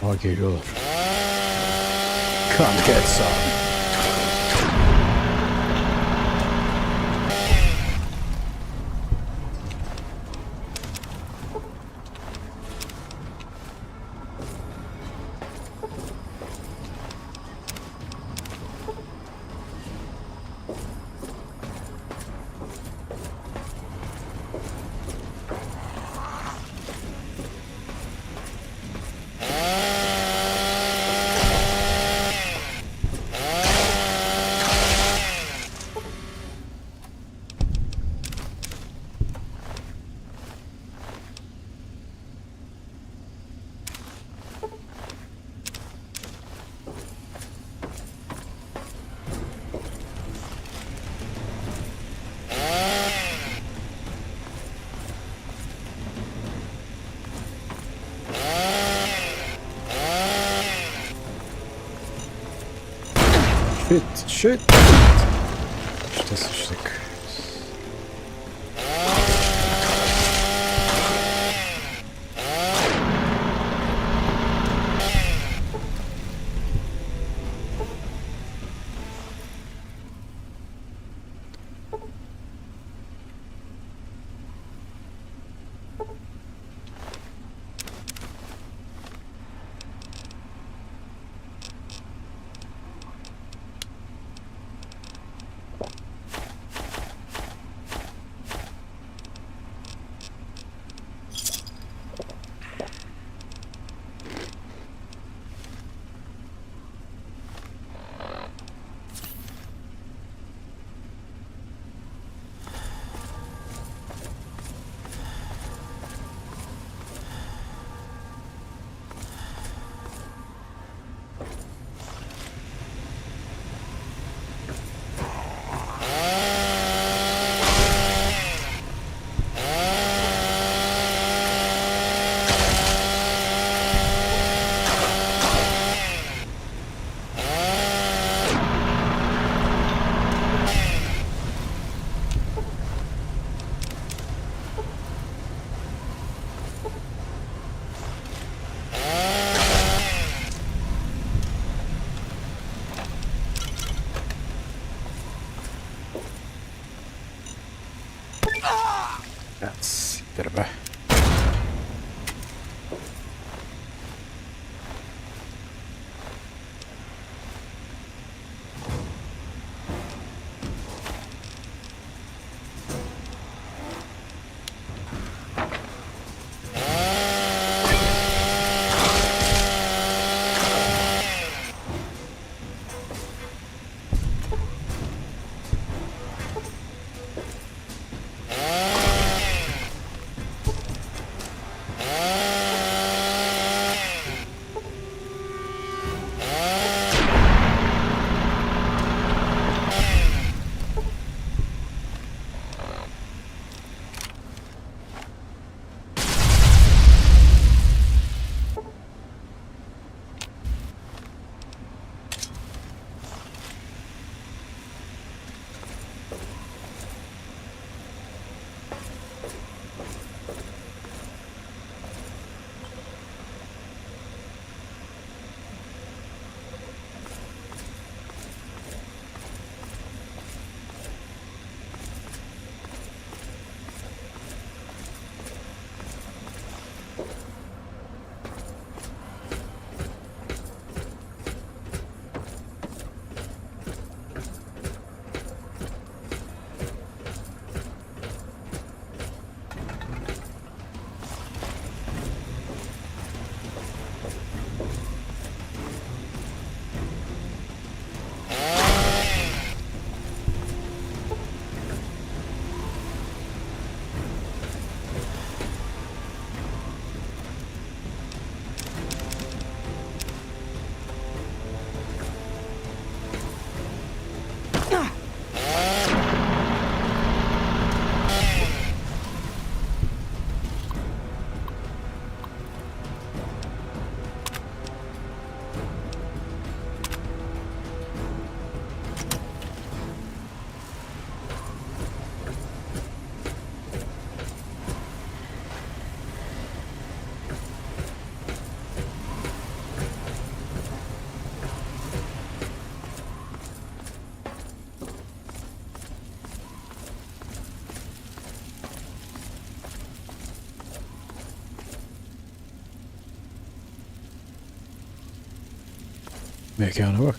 Aa, geliyorlar. Come get some. Shit. İşte sıçtık. Siktir be. Mekana bak.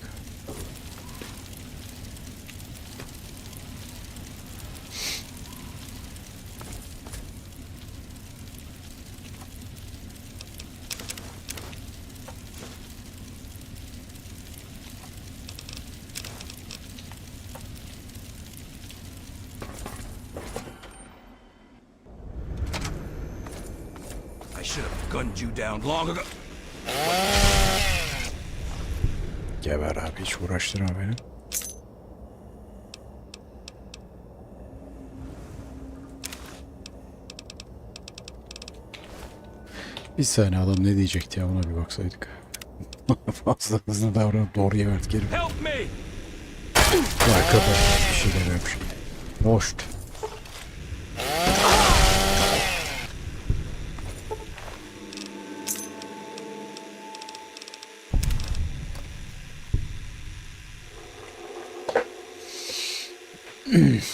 I should have gunned you down long ago. Geber abi, hiç uğraştırma beni. Bir saniye, adam ne diyecekti ya, ona bir baksaydık. Fazla hızlı davranıp doğru verdik herif. Help me! Vay kadar bir şey demiyormuş. Hoşt.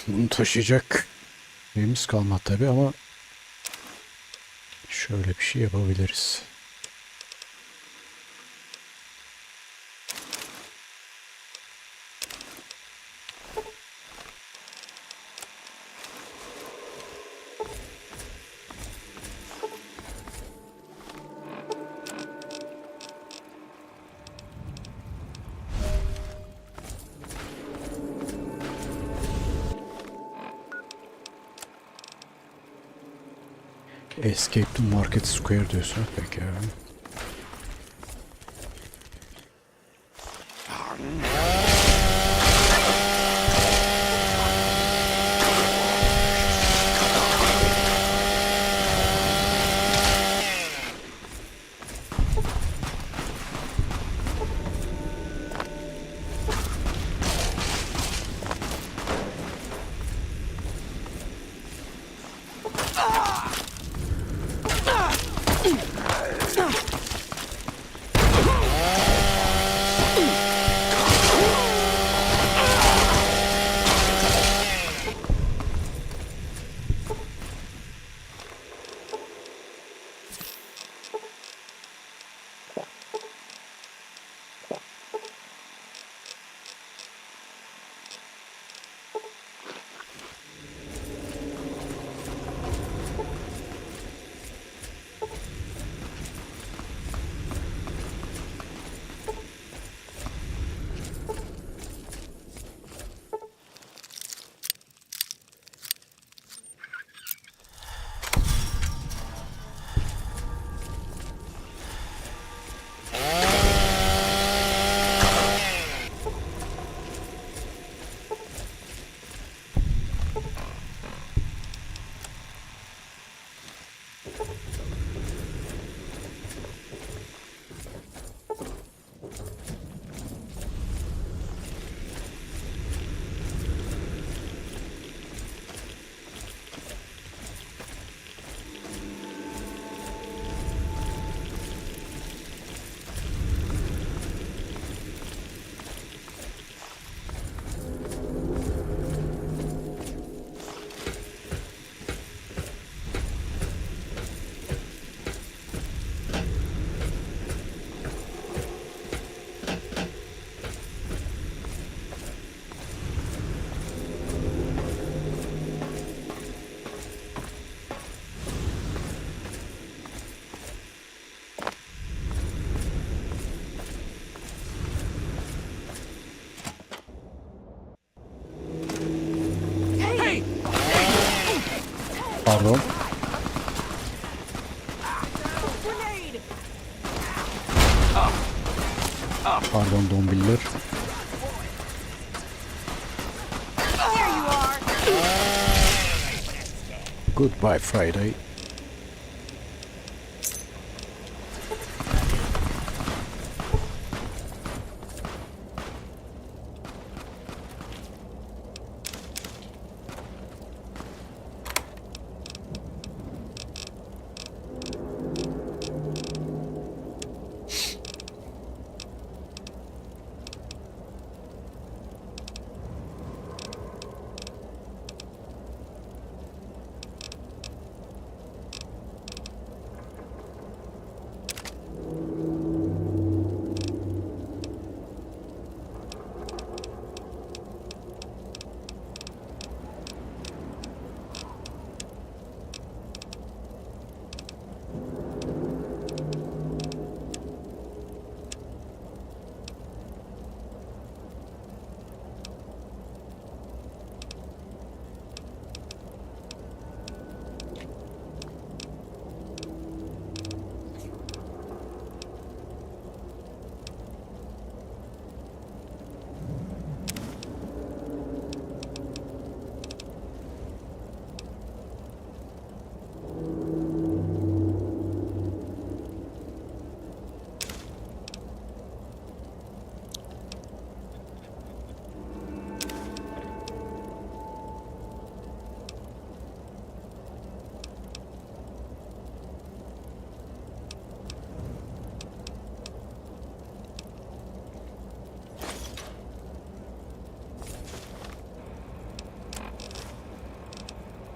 Bunu taşıyacak yerimiz kalmadı tabi ama şöyle bir şey yapabiliriz. Escape to Market Square diyorsun. Peki. Pardon. Pardon dombiller. Goodbye Friday.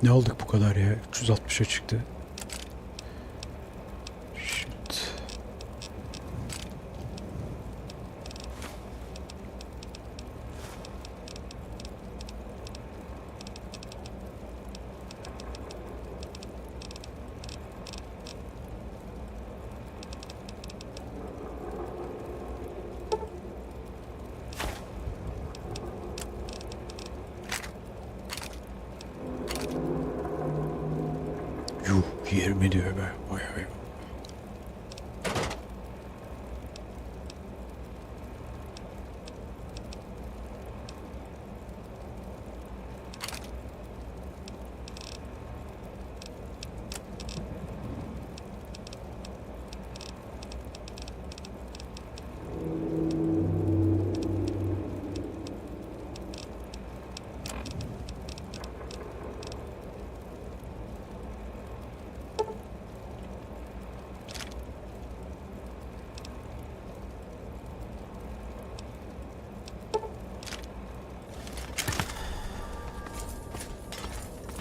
Ne olduk bu kadar ya? 360'a çıktı. Shit. Yuh, 20 diyor be. Vay vay.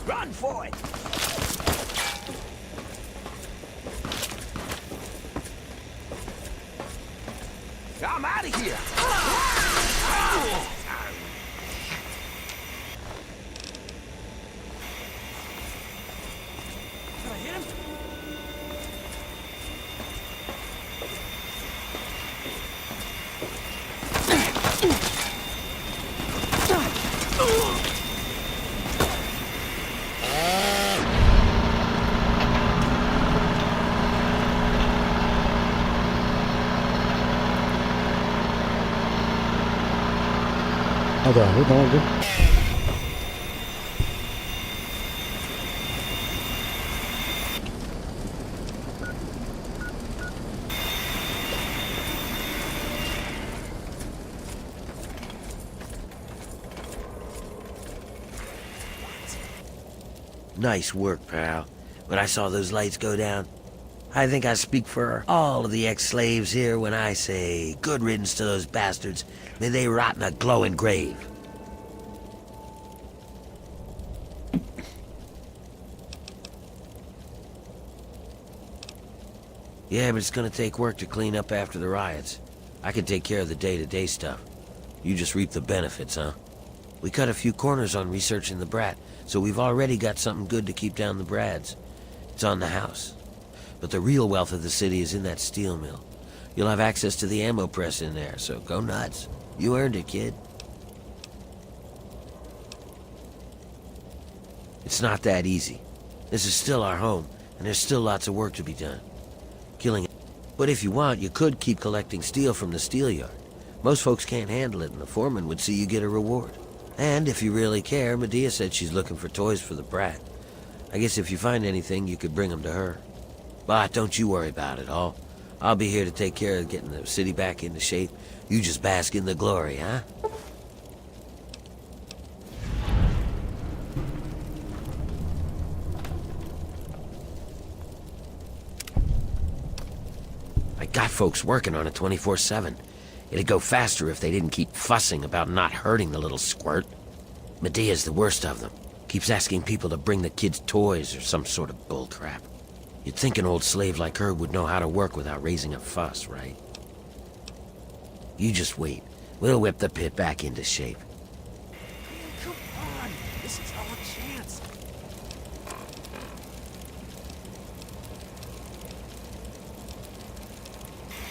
Run for it! I'm out of here! Did I hit him? Hadi abi, ne oldu? Nice work, pal. When I saw those lights go down, I think I speak for all of the ex-slaves here when I say, good riddance to those bastards. May they rot in a glowing grave. Yeah, but it's gonna take work to clean up after the riots. I can take care of the day-to-day stuff. You just reap the benefits, huh? We cut a few corners on researching the brat, so we've already got something good to keep down the brads. It's on the house. But the real wealth of the city is in that steel mill. You'll have access to the ammo press in there, so go nuts. You earned it, kid. It's not that easy. This is still our home, and there's still lots of work to be done. Killing it. But if you want, you could keep collecting steel from the steel yard. Most folks can't handle it, and the foreman would see you get a reward. And if you really care, Medea said she's looking for toys for the brat. I guess if you find anything, you could bring them to her. But don't you worry about it all. I'll be here to take care of getting the city back into shape. You just bask in the glory, huh? I got folks working on it 24/7. It'd go faster if they didn't keep fussing about not hurting the little squirt. Medea's the worst of them. Keeps asking people to bring the kids toys or some sort of bullcrap. You'd think an old slave like her would know how to work without raising a fuss, right? You just wait. We'll whip the pit back into shape. Come on! This is our chance!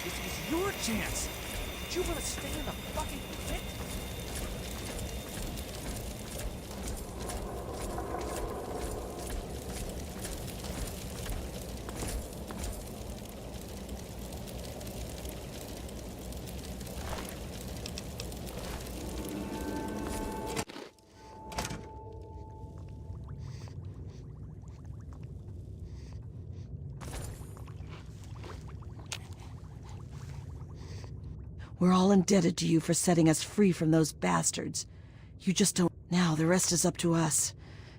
This is your chance! Do you want to stay in the fucking pit? We're all indebted to you for setting us free from those bastards. You just don't... Now, the rest is up to us.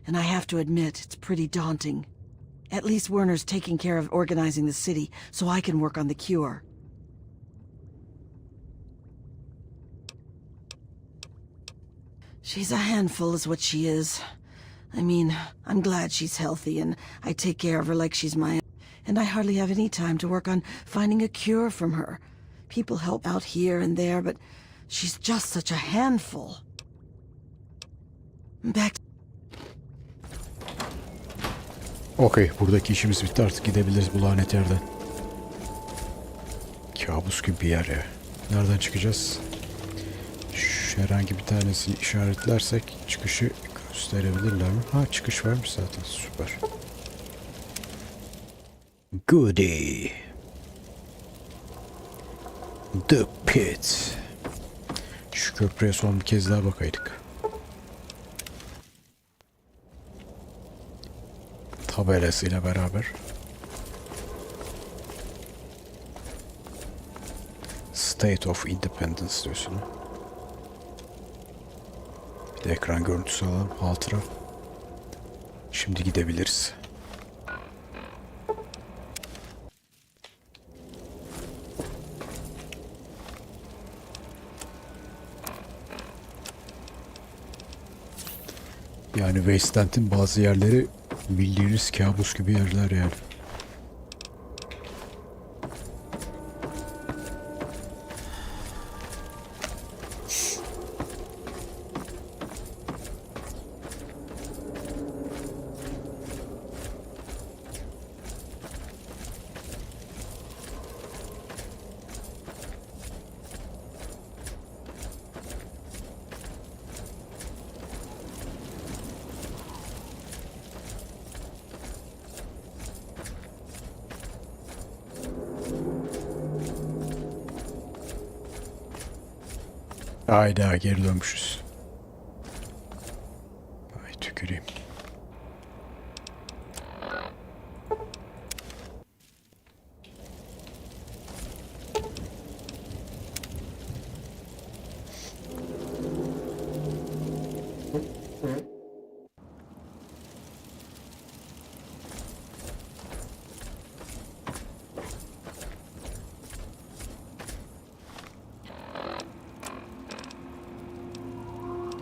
And I have to admit, it's pretty daunting. At least Werner's taking care of organizing the city, so I can work on the cure. She's a handful is what she is. I mean, I'm glad she's healthy and I take care of her like she's my own. And I hardly have any time to work on finding a cure from her. People help out here and there, but she's just such a handful. Back. Okey, buradaki işimiz bitti, artık gidebiliriz bu lanet yerden. Kabus gibi bir yer ya. Nereden çıkacağız? Şu herhangi bir tanesini işaretlersek çıkışı gösterebilirler mi? Ha, çıkış varmış zaten, süper. Goody. The Pit. Şu köprüye son bir kez daha bakaydık. Tabelasıyla beraber. State of Independence diyorsun. Bir de ekran görüntüsü alalım. Hatıra. Şimdi gidebiliriz. Yani Wasteland'in bazı yerleri bildiğiniz kabus gibi yerler yani. Hayda, geri dönmüşüz. Ay tüküreyim.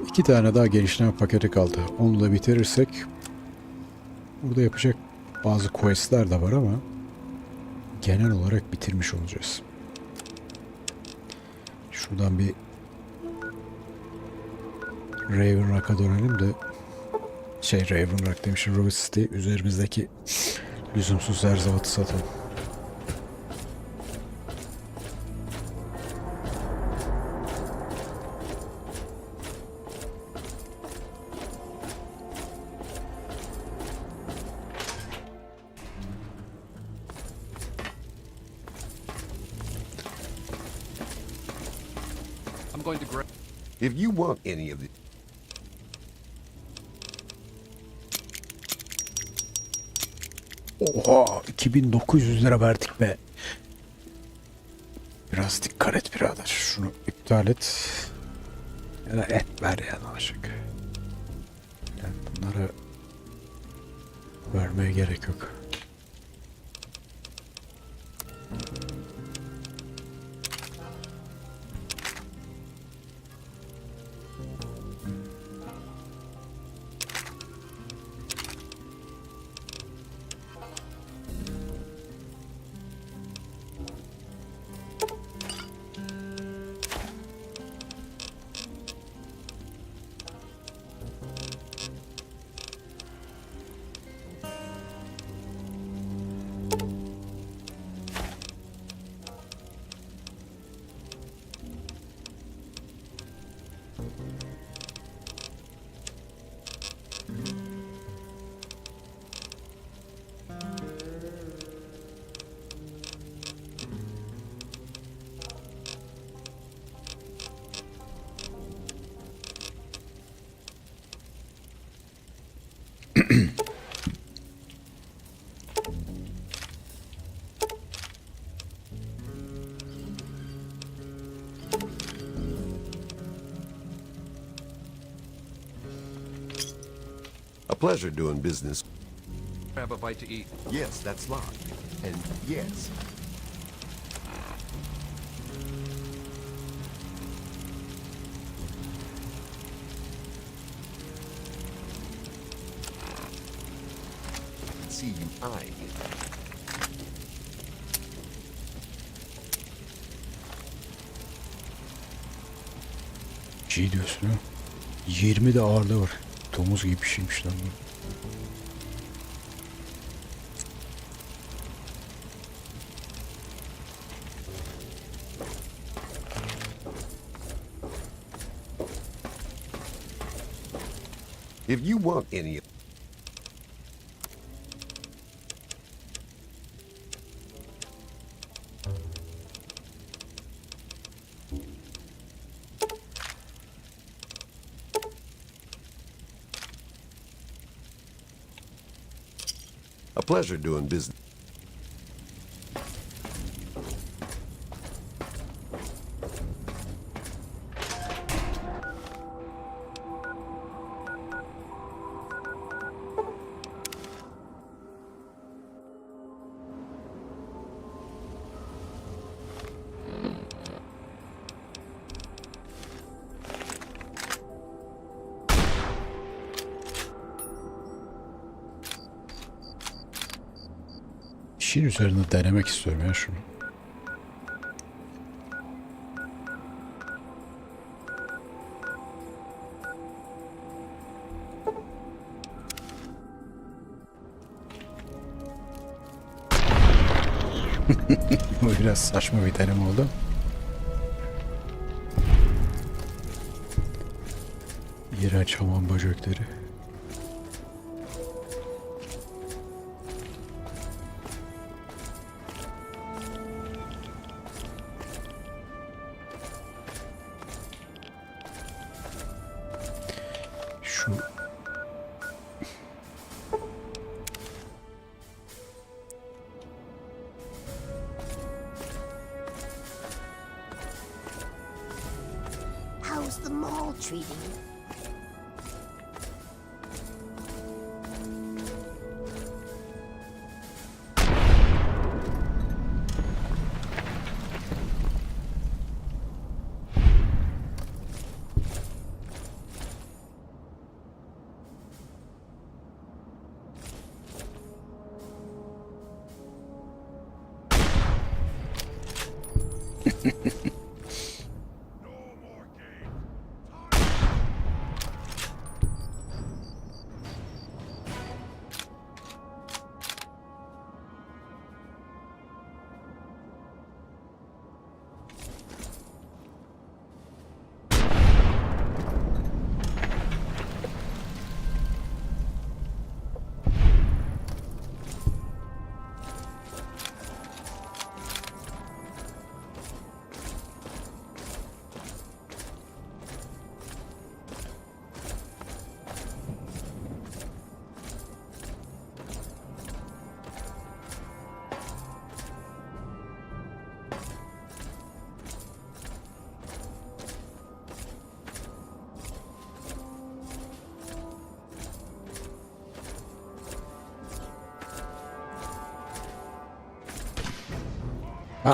İki tane daha genişleme paketi kaldı. Onu da bitirirsek burada yapacak bazı questler de var ama genel olarak bitirmiş olacağız. Şuradan bir Raven Rock'a dönelim de Raven Rock demişim, Ruby City, üzerimizdeki lüzumsuz zerzavatı satalım. I'm going to grab. If you want any of the. Oha, 2900 lira verdik be. Biraz dikkat et birader. Şunu iptal et. Ya da ver ya, ne olacak. Yani bunlara vermeye gerek yok. A pleasure doing business. Grab a bite to eat. Yes, that's locked. And yes. see you eyeing it. G diyorsun ha. 20 de ağırlığı var. Domuz gibi bir şeymiş lan bu. If you want any... A pleasure doing business. İşin üzerinde denemek istiyorum ya şunu. Bu biraz saçma bir deneme oldu. İğrenç hamam böcekleri. Şu How's the mall treating you?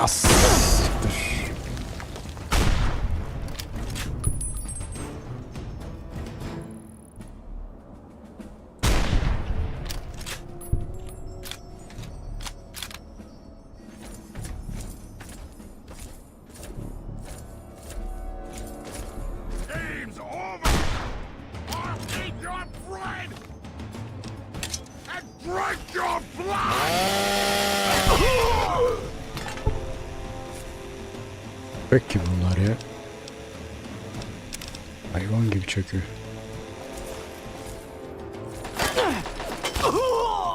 siktir. Game's over! I'll eat your bread! And drink your blood! Peki bunlar ya. Hayvan gibi çöküyor.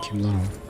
Kim lan o?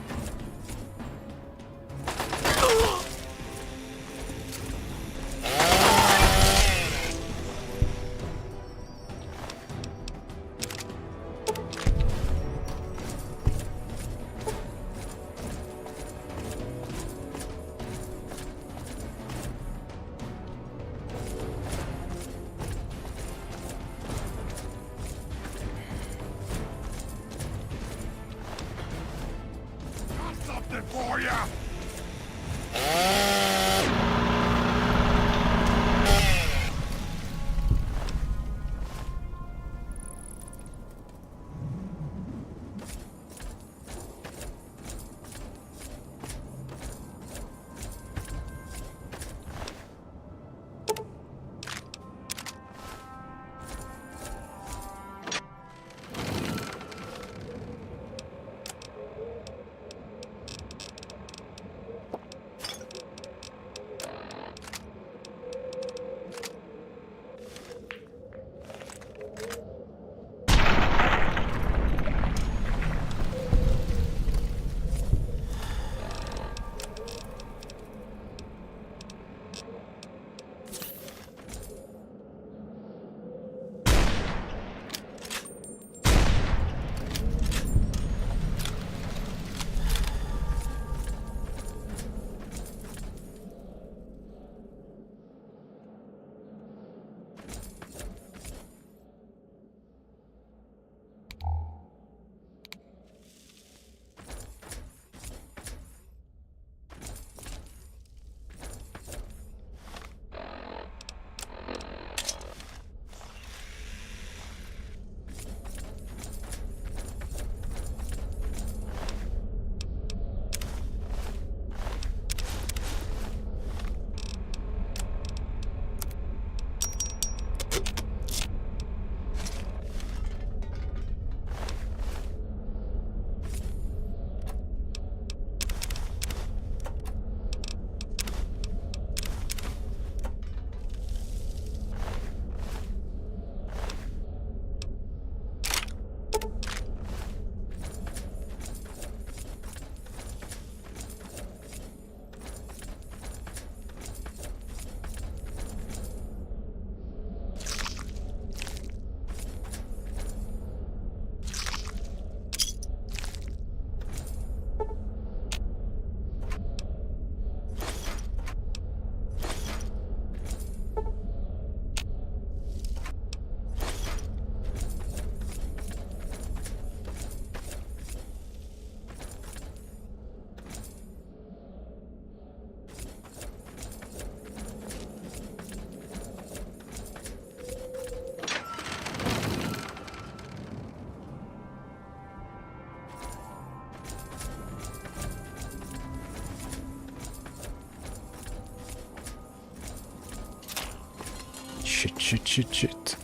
Shit.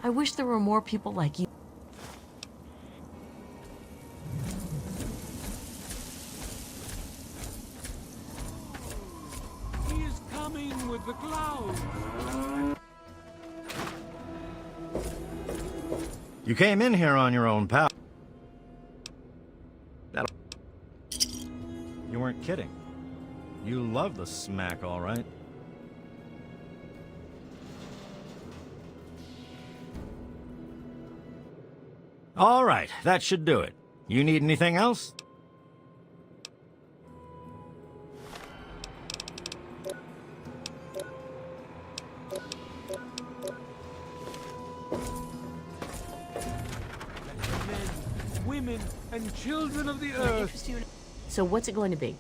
I wish there were more people like you. He is coming with the clouds. You came in here on your own, pal. You weren't kidding. You love the smack, all right. All right, that should do it. You need anything else? Men, women, and children of the earth. So what's it going to be?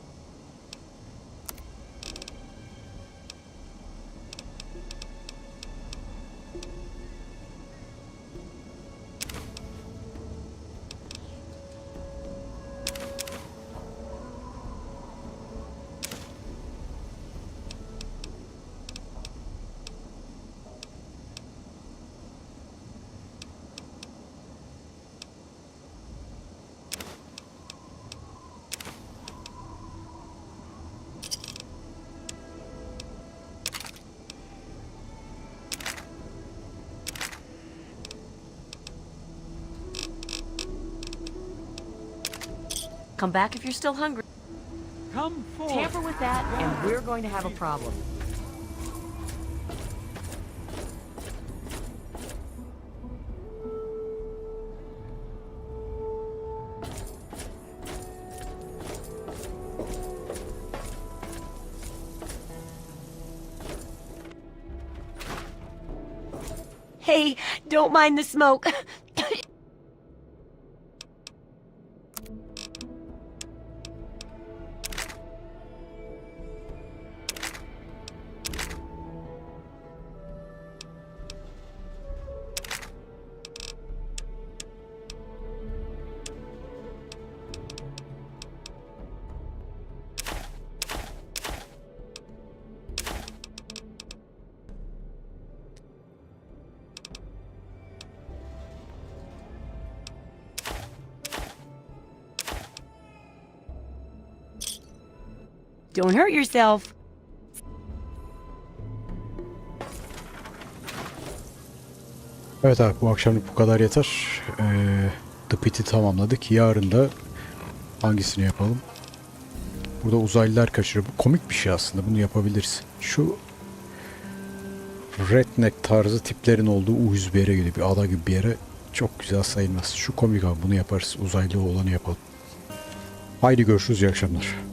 Come back if you're still hungry. Come forth. Tamper with that, and we're going to have a problem. Hey, don't mind the smoke. Don't hurt yourself. Evet abi, bu akşamlık bu kadar yeter. The Pit'i tamamladık. Yarın da hangisini yapalım? Burada uzaylılar kaçırıyor. Bu komik bir şey aslında. Bunu yapabiliriz. Şu redneck tarzı tiplerin olduğu uyuz bir yere gidiyor. Bir ada gibi bir yere. Çok güzel sayılmaz. Şu komik abi, bunu yaparız. Uzaylı olanı yapalım. Haydi görüşürüz. İyi akşamlar.